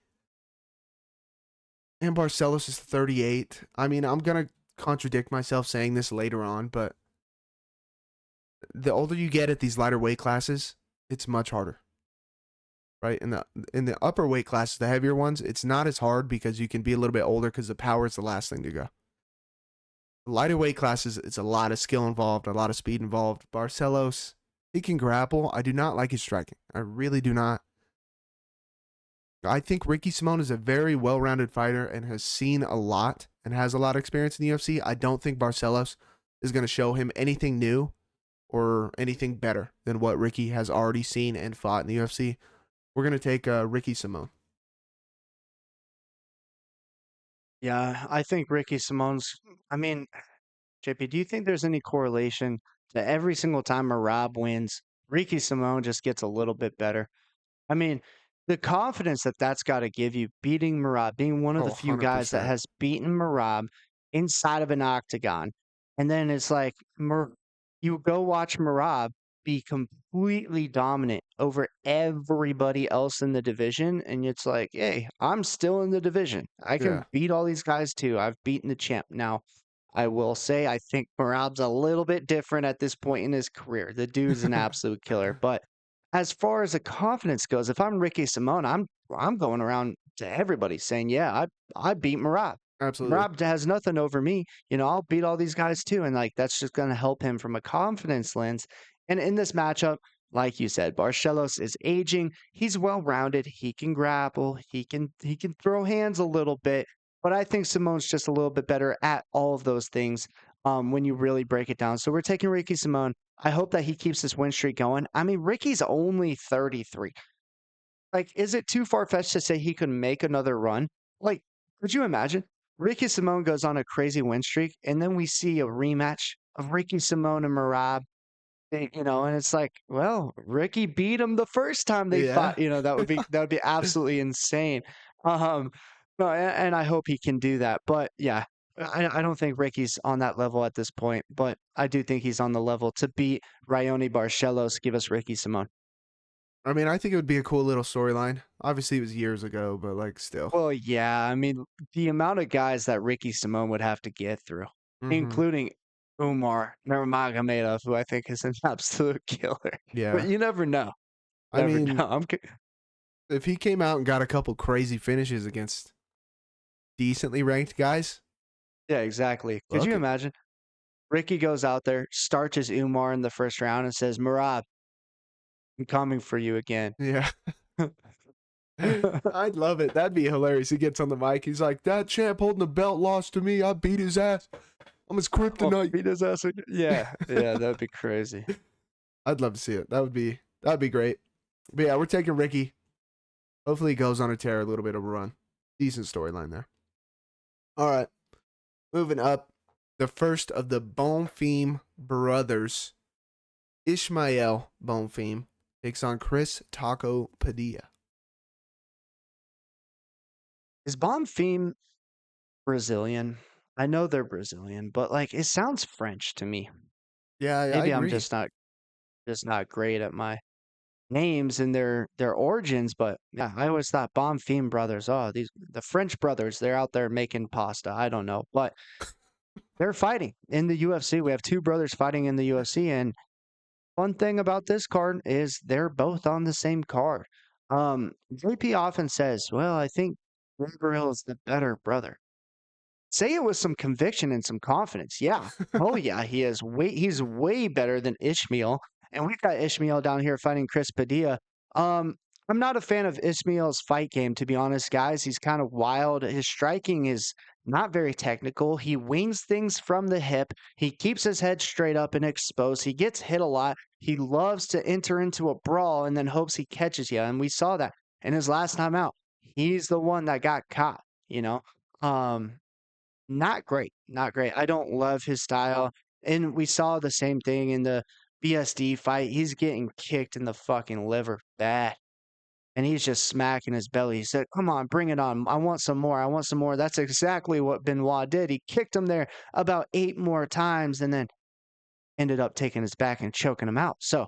And Barcelos is 38. I mean, I'm going to contradict myself saying this later on, but the older you get at these lighter weight classes, it's much harder. Right? In the upper weight classes, the heavier ones, it's not as hard because you can be a little bit older because the power is the last thing to go. The lighter weight classes, it's a lot of skill involved, a lot of speed involved. Barcelos, he can grapple. I do not like his striking. I really do not. I think Ricky Simone is a very well-rounded fighter and has seen a lot and has a lot of experience in the UFC. I don't think Barcelos is going to show him anything new or anything better than what Ricky has already seen and fought in the UFC. We're going to take Ricky Simone. Yeah, I think Ricky Simone's. I mean, JP, do you think there's any correlation Every single time Merab wins, Ricky Simone just gets a little bit better. I mean, the confidence that that's got to give you beating Merab, being one of Oh, the few guys that 100%. has beaten Merab inside of an octagon. And then it's like you go watch Merab be completely dominant over everybody else in the division. And it's like, hey, I'm still in the division. I Yeah. can beat all these guys too. I've beaten the champ. Now, I will say I think Merab's a little bit different at this point in his career. The dude's an absolute killer. But as far as the confidence goes, if I'm Ricky Simone, I'm going around to everybody saying, "Yeah, I beat Merab. Absolutely. Merab has nothing over me. You know, I'll beat all these guys too." And like that's just going to help him from a confidence lens. And in this matchup, like you said, Barcelos is aging. He's well rounded. He can grapple. He can throw hands a little bit. But I think Simone's just a little bit better at all of those things when you really break it down. So we're taking Ricky Simone. I hope that he keeps this win streak going. I mean, Ricky's only 33. Like, is it too far-fetched to say he could make another run? Like, could you imagine? Ricky Simone goes on a crazy win streak, and then we see a rematch of Ricky Simone and Merab. And it's like, well, Ricky beat him the first time they Yeah. fought. That would be absolutely insane. Um, no, and I hope he can do that. But yeah, I don't think Ricky's on that level at this point. But I do think he's on the level to beat Raoni Barcelos. Give us Ricky Simone. I mean, I think it would be a cool little storyline. Obviously, it was years ago, but like still. Well, yeah, I mean, the amount of guys that Ricky Simone would have to get through, Mm-hmm. including Umar Nurmagomedov, who I think is an absolute killer. But Yeah. you never know. I Never mean, know. if he came out and got a couple crazy finishes against decently ranked guys, Yeah, exactly. Could you look it. imagine? Ricky goes out there, starches Umar in the first round, and says, Murad, I'm coming for you again. Yeah. I'd love it. That'd be hilarious. He gets on the mic. He's like, that champ holding the belt lost to me. I beat his ass. I'm his Oh, kryptonite. beat his ass again. Yeah, yeah, that'd be crazy. I'd love to see it. That'd be great. But yeah, we're taking Ricky. Hopefully he goes on a tear, a little bit of a run. Decent storyline there. All right. Moving up. The first of the Bonfim brothers, Ishmael Bonfim, takes on Chris Taco Padilla. Is Bonfim Brazilian? I know they're Brazilian, but like it sounds French to me. Yeah, I Maybe I'm agree. just not great at my names and their origins, but yeah, I always thought Bonfim brothers. Oh, these the French brothers, they're out there making pasta. I don't know, but they're fighting in the UFC. We have two brothers fighting in the UFC, and one thing about this card is they're both on the same card. JP often says, "Well, I think Gabriel is the better brother." Say it with some conviction and some confidence. Yeah. Oh yeah, he's way better than Ishmael. And we've got Ishmael down here fighting Chris Padilla. Um, I'm not a fan of Ishmael's fight game, to be honest, guys. He's kind of wild. His striking is not very technical. He wings things from the hip. He keeps his head straight up and exposed. He gets hit a lot. He loves to enter into a brawl and then hopes he catches you. And we saw that in his last time out. He's the one that got caught, you know. Um, Not great, not great. I don't love his style, and we saw the same thing in the BSD fight. He's getting kicked in the fucking liver bad, and he's just smacking his belly. He said, "Come on, bring it on. I want some more. I want some more." That's exactly what Benoit did. He kicked him there about 8 more times and then ended up taking his back and choking him out. So,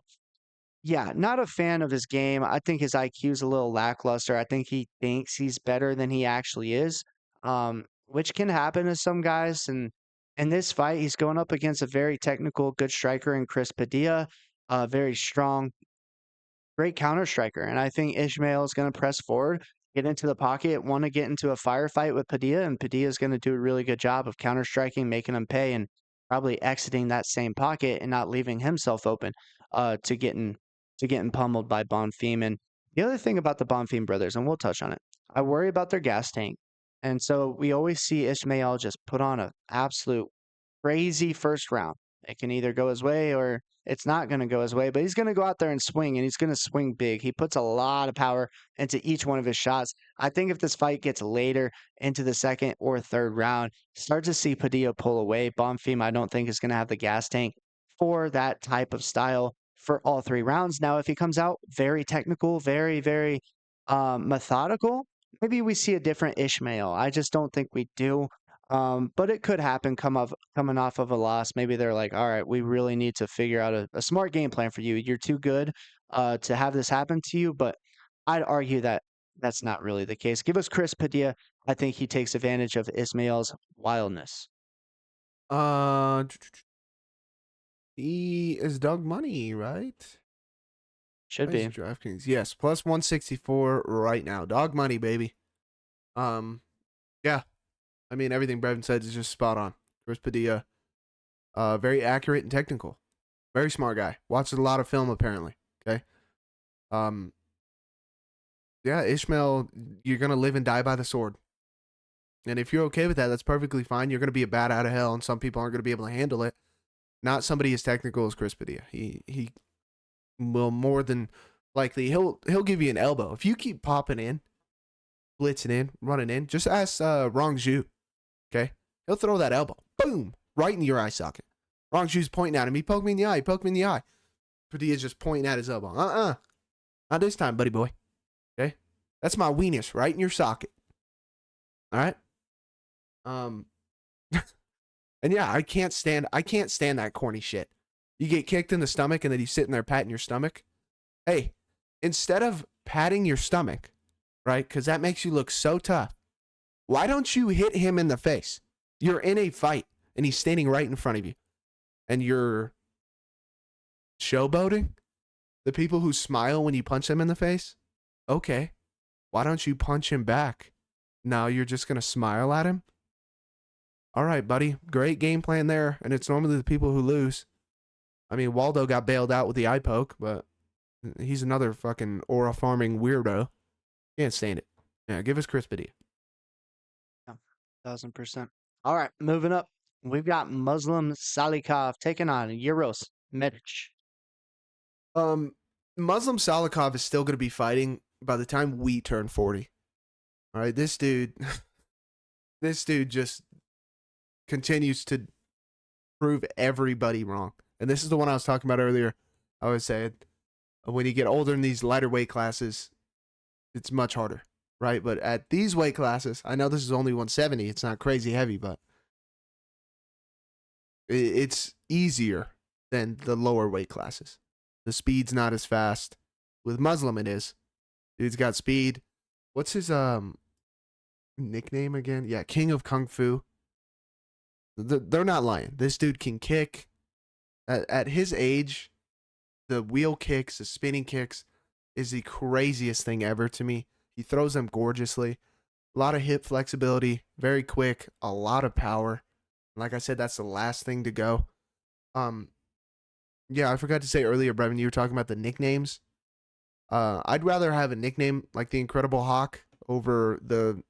yeah, not a fan of his game. I think his IQ is a little lackluster. I think he thinks he's better than he actually is, which can happen to some guys. And in this fight, he's going up against a very technical, good striker in Chris Padilla, very strong, great counter striker. And I think Ishmael is going to press forward, get into the pocket, want to get into a firefight with Padilla, and Padilla is going to do a really good job of counter striking, making him pay, and probably exiting that same pocket and not leaving himself open to getting pummeled by Bonfim. And the other thing about the Bonfim brothers, and we'll touch on it, I worry about their gas tank. And so we always see Ishmael just put on an absolute crazy first round. It can either go his way or it's not going to go his way, but he's going to go out there and swing, and he's going to swing big. He puts a lot of power into each one of his shots. I think if this fight gets later into the second or third round, start to see Padilla pull away. Bonfim, I don't think is going to have the gas tank. for that type of style for all 3 rounds. Now, if he comes out very technical, very methodical, maybe we see a different Ishmael. I just don't think we do. But it could happen coming off of a loss. Maybe they're like, all right, we really need to figure out a smart game plan for you. You're too good to have this happen to you. But I'd argue that that's not really the case. Give us Chris Padilla. I think he takes advantage of Ismail's wildness. Uh, he is Doug Money, right? Should Why is be. it DraftKings? Yes, plus 164 right now. Dog money, baby. Um, yeah. I mean, everything Brevin said is just spot on. Chris Padilla, very accurate and technical. Very smart guy. Watches a lot of film, apparently. Okay. Um, yeah, Ishmael, you're going to live and die by the sword. And if you're okay with that, that's perfectly fine. You're going to be a bat out of hell, and some people aren't going to be able to handle it. Not somebody as technical as Chris Padilla. He will more than likely he'll give you an elbow if you keep popping in, blitzing in, running in. Just ask Rong Zhu, okay? He'll throw that elbow, boom, right in your eye socket. Rong Zhu's pointing at him. He poked me in the eye. He poked me in the eye. Padilla's just pointing at his elbow. Not this time, buddy boy. Okay, that's my weenus right in your socket. All right. And yeah, I can't stand that corny shit. You get kicked in the stomach and then you sitting there patting your stomach. Hey, instead of patting your stomach, right? Because that makes you look so tough. Why don't you hit him in the face? You're in a fight and he's standing right in front of you. And you're showboating the people who smile when you punch them in the face. Okay. Why don't you punch him back? Now you're just going to smile at him? All right, buddy. Great game plan there. And it's normally the people who lose. I mean, Waldo got bailed out with the eye poke, but he's another fucking aura farming weirdo. Can't stand it. Yeah, give us Chris Padilla. Yeah, 1000%. All right, moving up. We've got Muslim Salikhov taking on Euros Medic. Muslim Salikhov is still going to be fighting by the time we turn 40. All right, this dude just continues to prove everybody wrong. And this is the one I was talking about earlier. I was saying when you get older in these lighter weight classes, it's much harder, right? But at these weight classes, I know this is only 170. It's not crazy heavy, but it's easier than the lower weight classes. The speed's not as fast. With Muslim, it is. Dude's got speed. What's his nickname again? Yeah, King of Kung Fu. They're not lying. This dude can kick. At his age, the wheel kicks, the spinning kicks is the craziest thing ever to me. He throws them gorgeously. A lot of hip flexibility, very quick, a lot of power. Like I said, that's the last thing to go. Yeah, I forgot to say earlier, Brevin, you were talking about the nicknames. I'd rather have a nickname like the Incredible Hawk over the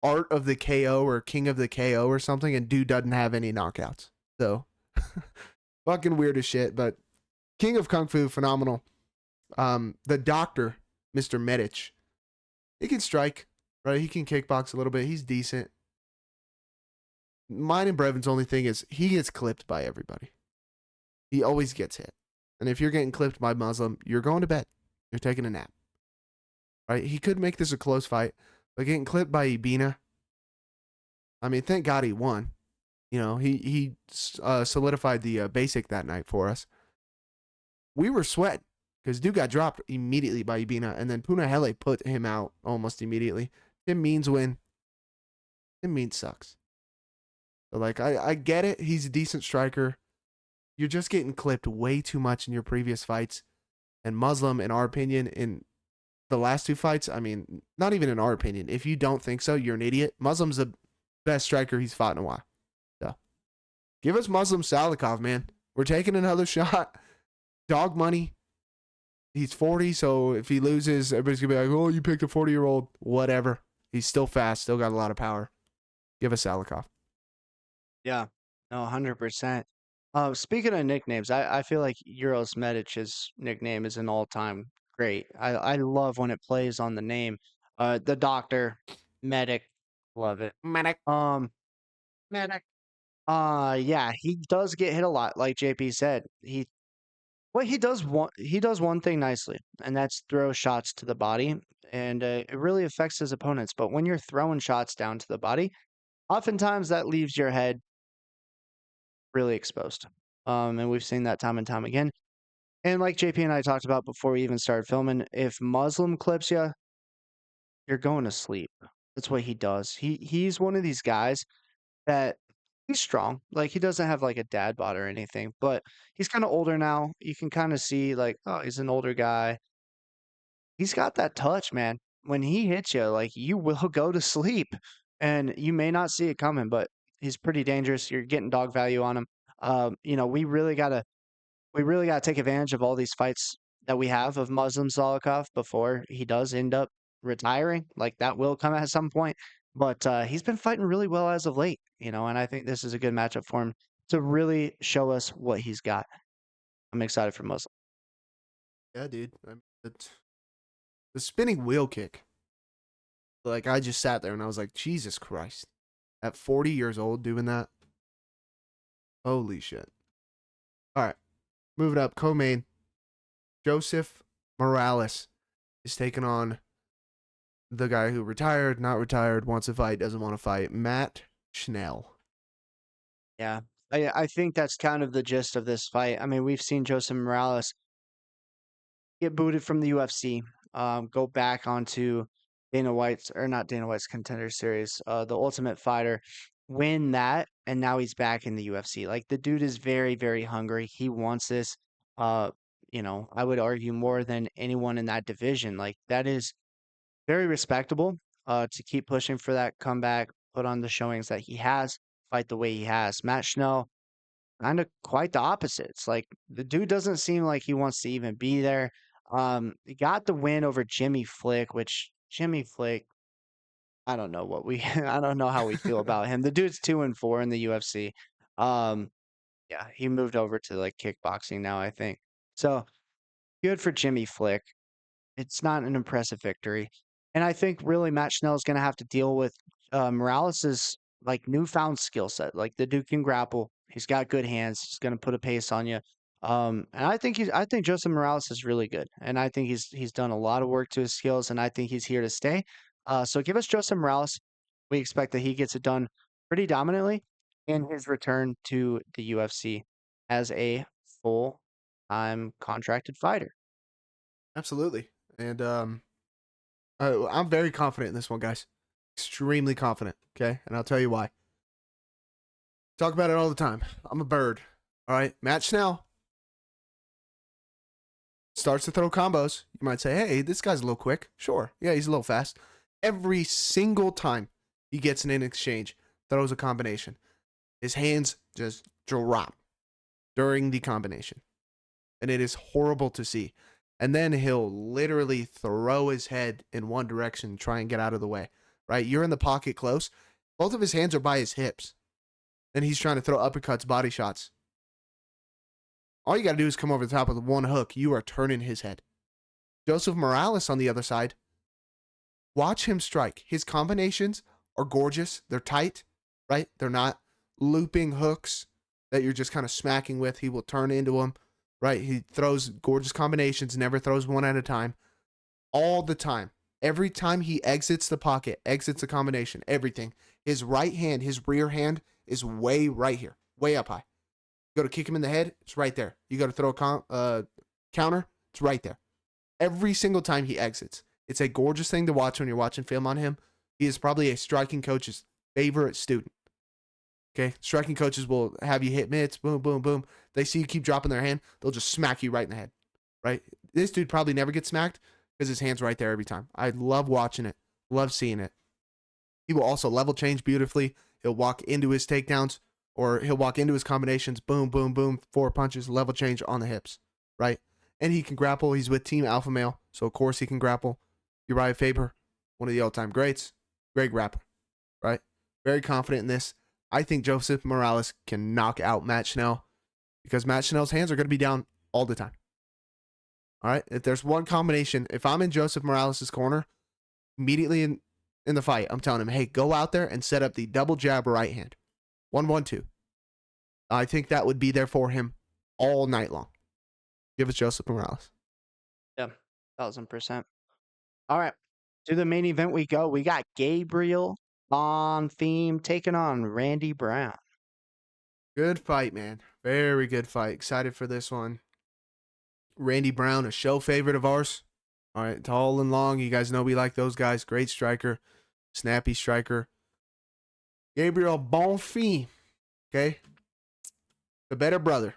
Art of the KO or King of the KO or something, and dude doesn't have any knockouts. So, fucking weird as shit, but King of Kung Fu, phenomenal. The doctor, Mr. Medic, he can strike, right? He can kickbox a little bit. He's decent. Mine and Brevin's only thing is he gets clipped by everybody. He always gets hit. And if you're getting clipped by Muslim, you're going to bed. You're taking a nap. Right? He could make this a close fight, but getting clipped by Ibina, I mean, thank God he won. You know, he solidified the basic that night for us. We were sweating because dude got dropped immediately by Ibina, and then Punahele put him out almost immediately. Tim Means win. Tim Means sucks. So, like, I get it. He's a decent striker. You're just getting clipped way too much in your previous fights. And Muslim, in our opinion, in the last 2 fights, I mean, not even in our opinion. If you don't think so, you're an idiot. Muslim's the best striker he's fought in a while. So, give us Muslim Salikhov, man. We're taking another shot. Dog money. He's 40, so if he loses, everybody's going to be like, oh, you picked a 40-year-old. Whatever. He's still fast, still got a lot of power. Give us Salikhov. Yeah, no, 100%. Speaking of nicknames, I feel like Euros Medic's nickname is an all-time great. I love when it plays on the name. The doctor, medic, love it. Manic. Medic. Yeah, he does get hit a lot, like JP said. He does one thing nicely, and that's throw shots to the body, and it really affects his opponents. But when you're throwing shots down to the body, oftentimes that leaves your head really exposed. And we've seen that time and time again. And like JP and I talked about before we even started filming, if Muslim clips you, you're going to sleep. That's what he does. He's one of these guys that he's strong. Like he doesn't have like a dad bod or anything, but he's kind of older now. You can kind of see like, oh, he's an older guy. He's got that touch, man. When he hits you, like you will go to sleep and you may not see it coming, but he's pretty dangerous. You're getting dog value on him. We really gotta take advantage of all these fights that we have of Muslim Salikhov before he does end up retiring. Like that will come at some point. But he's been fighting really well as of late, and I think this is a good matchup for him to really show us what he's got. I'm excited for Muslim. Yeah, dude. The spinning wheel kick. Like, I just sat there and I was like, Jesus Christ. At 40 years old doing that? Holy shit. All right. Moving up, co-main. Joseph Morales is taking on the guy who retired, not retired, wants to fight, doesn't want to fight. Matt Schnell. Yeah. I think that's kind of the gist of this fight. I mean, we've seen Joseph Morales get booted from the UFC, go back onto Dana White's, or not Dana White's Contender Series, the Ultimate Fighter, win that, and now he's back in the UFC. Like the dude is very, very hungry. He wants this. Uh, I would argue more than anyone in that division. Like that is very respectable. To keep pushing for that comeback, put on the showings that he has, fight the way he has. Matt Schnell, kind of quite the opposite. It's like the dude doesn't seem like he wants to even be there. He got the win over Jimmy Flick, which Jimmy Flick, I don't know what we I don't know how we feel about him. The dude's 2-4 in the UFC. Um, yeah, he moved over to like kickboxing now, I think. So good for Jimmy Flick. It's not an impressive victory. And I think really Matt Schnell is going to have to deal with Morales's like newfound skill set. Like the dude can grapple. He's got good hands. He's going to put a pace on you. And I think Joseph Morales is really good. And I think he's done a lot of work to his skills and I think he's here to stay. So give us Joseph Morales. We expect that he gets it done pretty dominantly in his return to the UFC as a full-time contracted fighter. Absolutely. And I'm very confident in this one, guys. Extremely confident. Okay. And I'll tell you why. Talk about it all the time. I'm a bird. All right. Matt Schnell starts to throw combos. You might say, hey, this guy's a little quick. Sure. Yeah, he's a little fast. Every single time he gets in an exchange, throws a combination, his hands just drop during the combination. And it is horrible to see. And then he'll literally throw his head in one direction, try and get out of the way, right? You're in the pocket close. Both of his hands are by his hips. And he's trying to throw uppercuts, body shots. All you got to do is come over the top with one hook. You are turning his head. Joseph Morales on the other side. Watch him strike. His combinations are gorgeous. They're tight, right? They're not looping hooks that you're just kind of smacking with. He will turn into them, right? He throws gorgeous combinations, never throws one at a time. All the time. Every time he exits the pocket, exits a combination, everything. His right hand, his rear hand is way right here, way up high. You go to kick him in the head, it's right there. You go to throw a counter, it's right there. Every single time he exits. It's a gorgeous thing to watch when you're watching film on him. He is probably a striking coach's favorite student. Okay, striking coaches will have you hit mitts, boom, boom, boom. They see you keep dropping their hand, they'll just smack you right in the head, right? This dude probably never gets smacked because his hand's right there every time. I love watching it, love seeing it. He will also level change beautifully. He'll walk into his takedowns or he'll walk into his combinations, boom, boom, boom, 4 punches, level change on the hips, right? And he can grapple. He's with Team Alpha Male, so of course he can grapple. Uriah Faber, one of the all-time greats, great grappler, right? Very confident in this. I think Joseph Morales can knock out Matt Schnell because Matt Schnell's hands are going to be down all the time. All right? If there's one combination, if I'm in Joseph Morales' corner, immediately in the fight, I'm telling him, hey, go out there and set up the double jab right hand. 1-1-2. I think that would be there for him all night long. Give us Joseph Morales. Yeah, 1000%. All right. To the main event we go. We got Gabriel Bonfim taking on Randy Brown. Good fight, man. Very good fight. Excited for this one. Randy Brown, a show favorite of ours. All right, tall and long. You guys know we like those guys. Great striker, snappy striker. Gabriel Bonfim, okay? The better brother,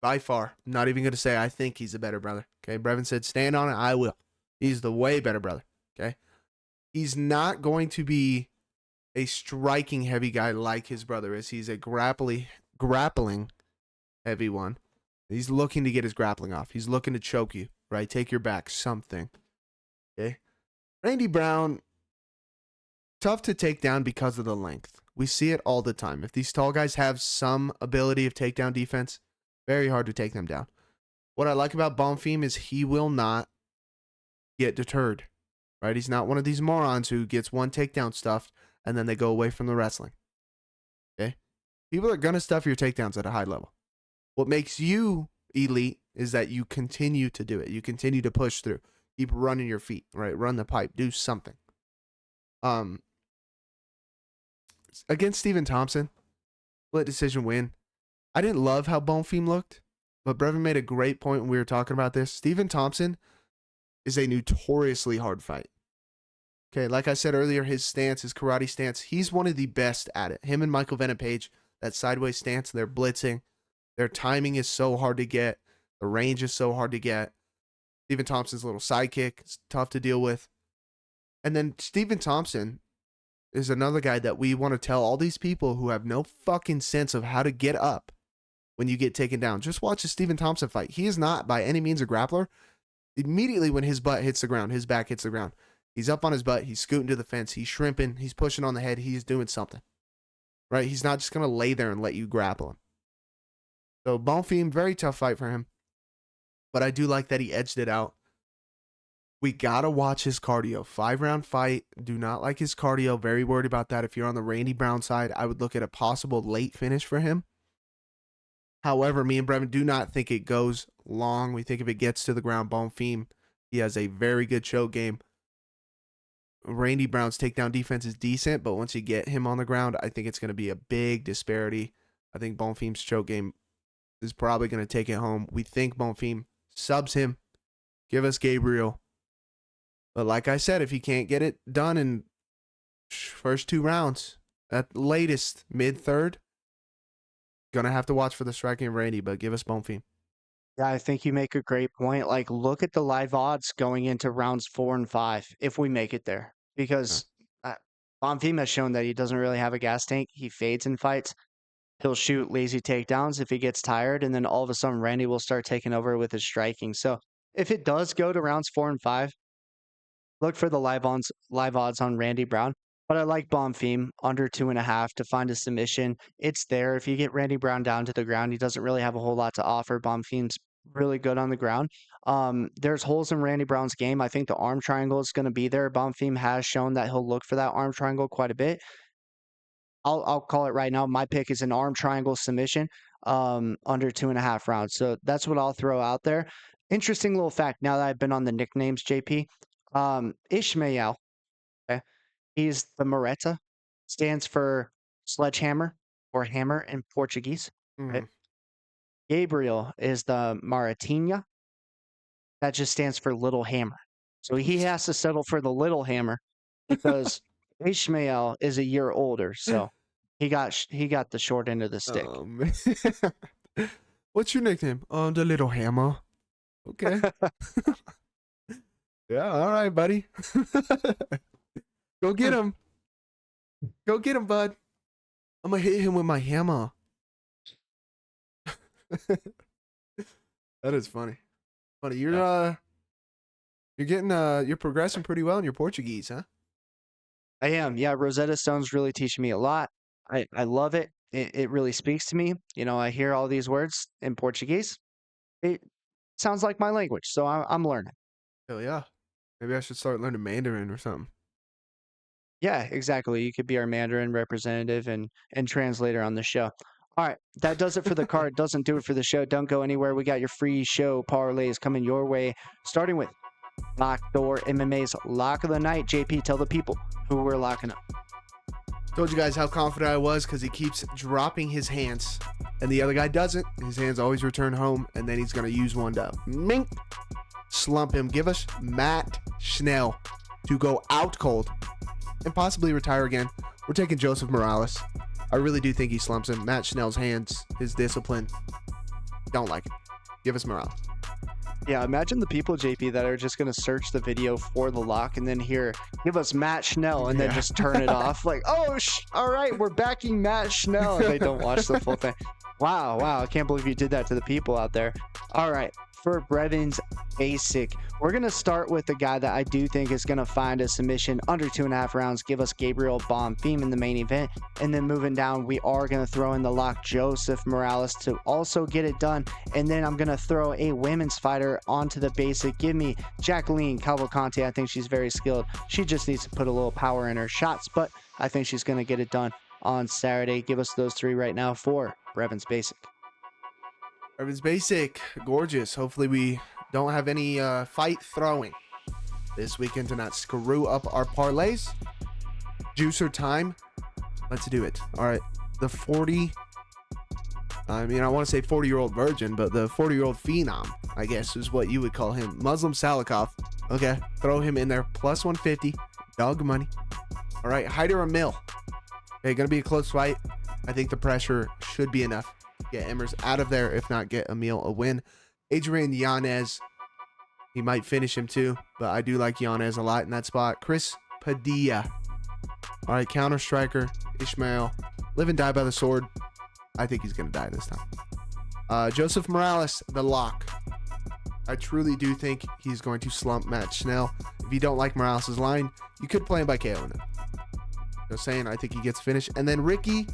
by far. I'm not even going to say I think he's a better brother, okay? Brevin said, stand on it, I will. He's the way better brother, okay? He's not going to be a striking heavy guy like his brother is. He's a grappling heavy one. He's looking to get his grappling off. He's looking to choke you, right? Take your back, something. Okay? Randy Brown, tough to take down because of the length. We see it all the time. If these tall guys have some ability of takedown defense, very hard to take them down. What I like about Bonfim is he will not get deterred, right? He's not one of these morons who gets one takedown stuffed and then they go away from the wrestling. Okay? People are going to stuff your takedowns at a high level. What makes you elite is that you continue to do it. You continue to push through. Keep running your feet, right? Run the pipe. Do something. Against Stephen Thompson, split decision win. I didn't love how Bonfim looked, but Brevin made a great point when we were talking about this. Stephen Thompson is a notoriously hard fight. Okay, like I said earlier, his stance, his karate stance, he's one of the best at it. Him and Michael Venom Page, that sideways stance, they're blitzing. Their timing is so hard to get. The range is so hard to get. Stephen Thompson's little sidekick is tough to deal with. And then Stephen Thompson is another guy that we want to tell all these people who have no fucking sense of how to get up when you get taken down. Just watch a Stephen Thompson fight. He is not by any means a grappler. Immediately when his butt hits the ground, his back hits the ground, he's up on his butt, he's scooting to the fence, he's shrimping, he's pushing on the head, he's doing something. Right? He's not just going to lay there and let you grapple him. So Bonfim, very tough fight for him. But I do like that he edged it out. We got to watch his cardio. 5-round fight. Do not like his cardio. Very worried about that. If you're on the Randy Brown side, I would look at a possible late finish for him. However, me and Brevin do not think it goes long. We think if it gets to the ground, Bonfim, he has a very good choke game. Randy Brown's takedown defense is decent, but once you get him on the ground, I think it's going to be a big disparity. I think Bonfim's choke game is probably going to take it home. We think Bonfim subs him. Give us Gabriel. But like I said, if he can't get it done in first 2 rounds, at latest mid-third, gonna have to watch for the striking of Randy, but give us Bonfim. Yeah, I think you make a great point. Like, look at the live odds going into rounds 4 and 5 if we make it there. Yeah. Because Bonfim has shown that he doesn't really have a gas tank. He fades in fights. He'll shoot lazy takedowns if he gets tired, and then all of a sudden Randy will start taking over with his striking. So if it does go to rounds 4 and 5, look for the live odds on Randy Brown. But I like Bonfim under 2.5 to find a submission. It's there. If you get Randy Brown down to the ground, he doesn't really have a whole lot to offer. Bonfim's really good on the ground. There's holes in Randy Brown's game. I think the arm triangle is going to be there. Bonfim has shown that he'll look for that arm triangle quite a bit. I'll call it right now. My pick is an arm triangle submission under 2.5 rounds. So that's what I'll throw out there. Interesting little fact now that I've been on the nicknames, JP. Ishmael, okay, he's the Moreta, stands for sledgehammer or hammer in Portuguese. Right? Mm-hmm. Gabriel is the Maratinha. That just stands for little hammer. So he has to settle for the little hammer because Ishmael is a year older. So he got the short end of the stick. Man. What's your nickname? The Little Hammer. Okay. Yeah, all right, buddy. Go get him. Go get him, bud. I'm gonna hit him with my hammer. That is funny. Funny. You're progressing pretty well in your Portuguese, huh? I am. Yeah, Rosetta Stone's really teaching me a lot. I love it. It really speaks to me. You know, I hear all these words in Portuguese. It sounds like my language, so I'm learning. Hell yeah. Maybe I should start learning Mandarin or something. Yeah, exactly. You could be our Mandarin representative and translator on the show. All right, that does it for the card. Doesn't do it for the show. Don't go anywhere. We got your free show parlays coming your way, starting with Lockdoor MMA's Lock of the Night. JP, tell the people who we're locking up. Told you guys how confident I was because he keeps dropping his hands, and the other guy doesn't. His hands always return home, and then he's going to use one to mink, slump him. Give us Matt Schnell to go out cold and possibly retire again. We're taking Joseph Morales. I really do think he slumps him. Matt Schnell's hands, his discipline, don't like it. Give us Morales. Yeah, imagine the people, JP, that are just going to search the video for the lock and then hear, give us Matt Schnell, and then just turn it off. Like, oh, all right, we're backing Matt Schnell. And they don't watch the full thing. Wow. I can't believe you did that to the people out there. All right, for Brevin's Basic, we're going to start with the guy that I do think is going to find a submission under 2.5 rounds. Give us Gabriel Bonfim in the main event. And then moving down, we are going to throw in the lock Joseph Morales to also get it done. And then I'm going to throw a women's fighter onto the Basic. Give me Jacqueline Cavalcanti. I think she's very skilled. She just needs to put a little power in her shots, but I think she's going to get it done on Saturday. Give us those three right now for Brevin's Basic. Brevin's Basic, gorgeous. Hopefully we don't have any fight throwing this weekend to not screw up our parlays. Juicer time. Let's do it. All right. The 40, I want to say 40-year-old virgin, but the 40-year-old phenom, I guess, is what you would call him. Muslim Salikhov. Okay. Throw him in there. Plus 150. Dog money. All right. Hyder Amil. Okay. Going to be a close fight. I think the pressure should be enough. Get Emmers out of there. If not, get Amil a win. Adrian Yanez, he might finish him too, but I do like Yanez a lot in that spot. Chris Padilla. All right, counter striker, Ishmael. Live and die by the sword. I think he's going to die this time. Joseph Morales, the lock. I truly do think he's going to slump Matt Schnell. If you don't like Morales' line, you could play him by KO in it. Just saying, I think he gets finished. And then Ricky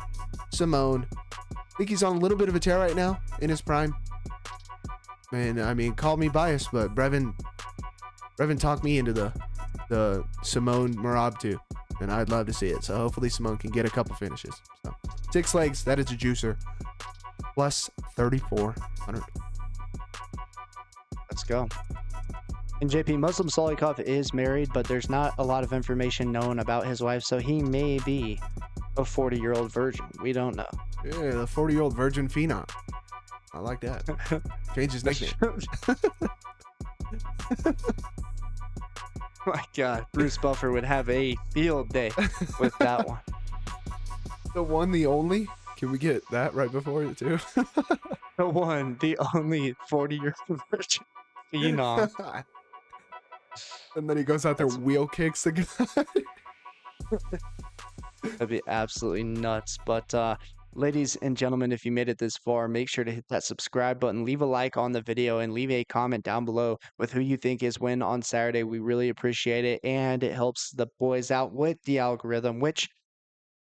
Simone. I think he's on a little bit of a tear right now in his prime. And call me biased, but Brevin talked me into the Simone Marab too, and I'd love to see it. So hopefully Simone can get a couple finishes. So 6 legs, that is a juicer. Plus 3,400. Let's go. And JP, Muslim Salikhov is married, but there's not a lot of information known about his wife, so he may be a 40-year-old virgin. We don't know. Yeah, the 40-year-old virgin phenom. I like that. Change his nickname. My God, Bruce Buffer would have a field day with that one. The one, the only? Can we get that right before it too? The one, the only 40-year-old virgin phenom. And then he goes out there, wheel kicks the guy. That'd be absolutely nuts. But ladies and gentlemen, if you made it this far, make sure to hit that subscribe button, leave a like on the video, and leave a comment down below with who you think is win on Saturday. We really appreciate it, and it helps the boys out with the algorithm, which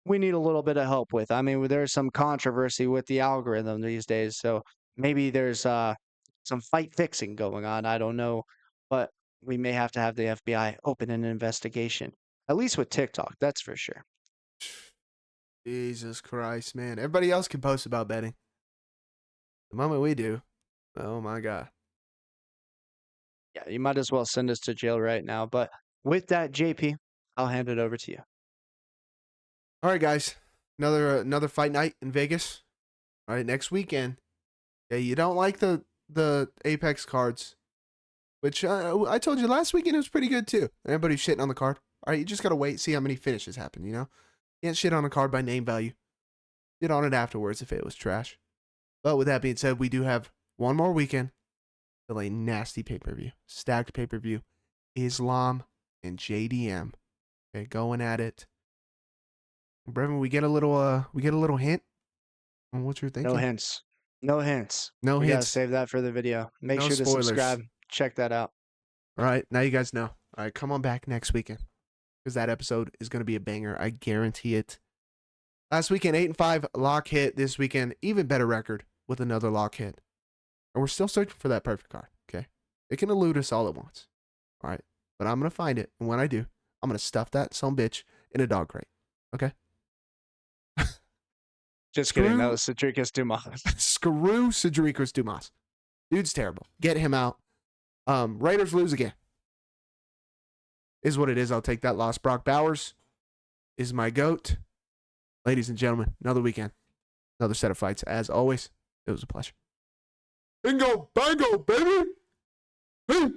we need a little bit of help with. I mean, there's some controversy with the algorithm these days, so maybe there's some fight fixing going on. I don't know, but we may have to have the FBI open an investigation, at least with TikTok, that's for sure. Jesus Christ, man. Everybody else can post about betting. The moment we do, oh my God. Yeah, you might as well send us to jail right now. But with that, JP, I'll hand it over to you. All right, guys. Another fight night in Vegas. All right, next weekend. Yeah, you don't like the Apex cards, which I told you last weekend it was pretty good too. Everybody's shitting on the card. All right, you just got to wait, see how many finishes happen, you know? Can't shit on a card by name value. Shit on it afterwards if it was trash. But with that being said, we do have one more weekend till a nasty pay-per-view. Stacked pay-per-view. Islam and JDM. Okay, going at it. Brevin, we get a little hint on what you're thinking. No hints. No hints. No we hints. Gotta save that for the video. Make No sure spoilers. to subscribe. Check that out. All right, now you guys know. All right, come on back next weekend because that episode is going to be a banger. I guarantee it. Last weekend, 8-5 lock hit. This weekend, even better record with another lock hit. And we're still searching for that perfect card, okay? It can elude us all at once. All right, but I'm going to find it. And when I do, I'm going to stuff that son bitch in a dog crate, okay? Just kidding. That was Cedricus Dumas. Screw Cedricus Dumas. Dude's terrible. Get him out. Raiders lose again. Is what it is. I'll take that loss. Brock Bowers is my GOAT. Ladies and gentlemen, another weekend. Another set of fights. As always, it was a pleasure. Bingo, bango, baby! Hey!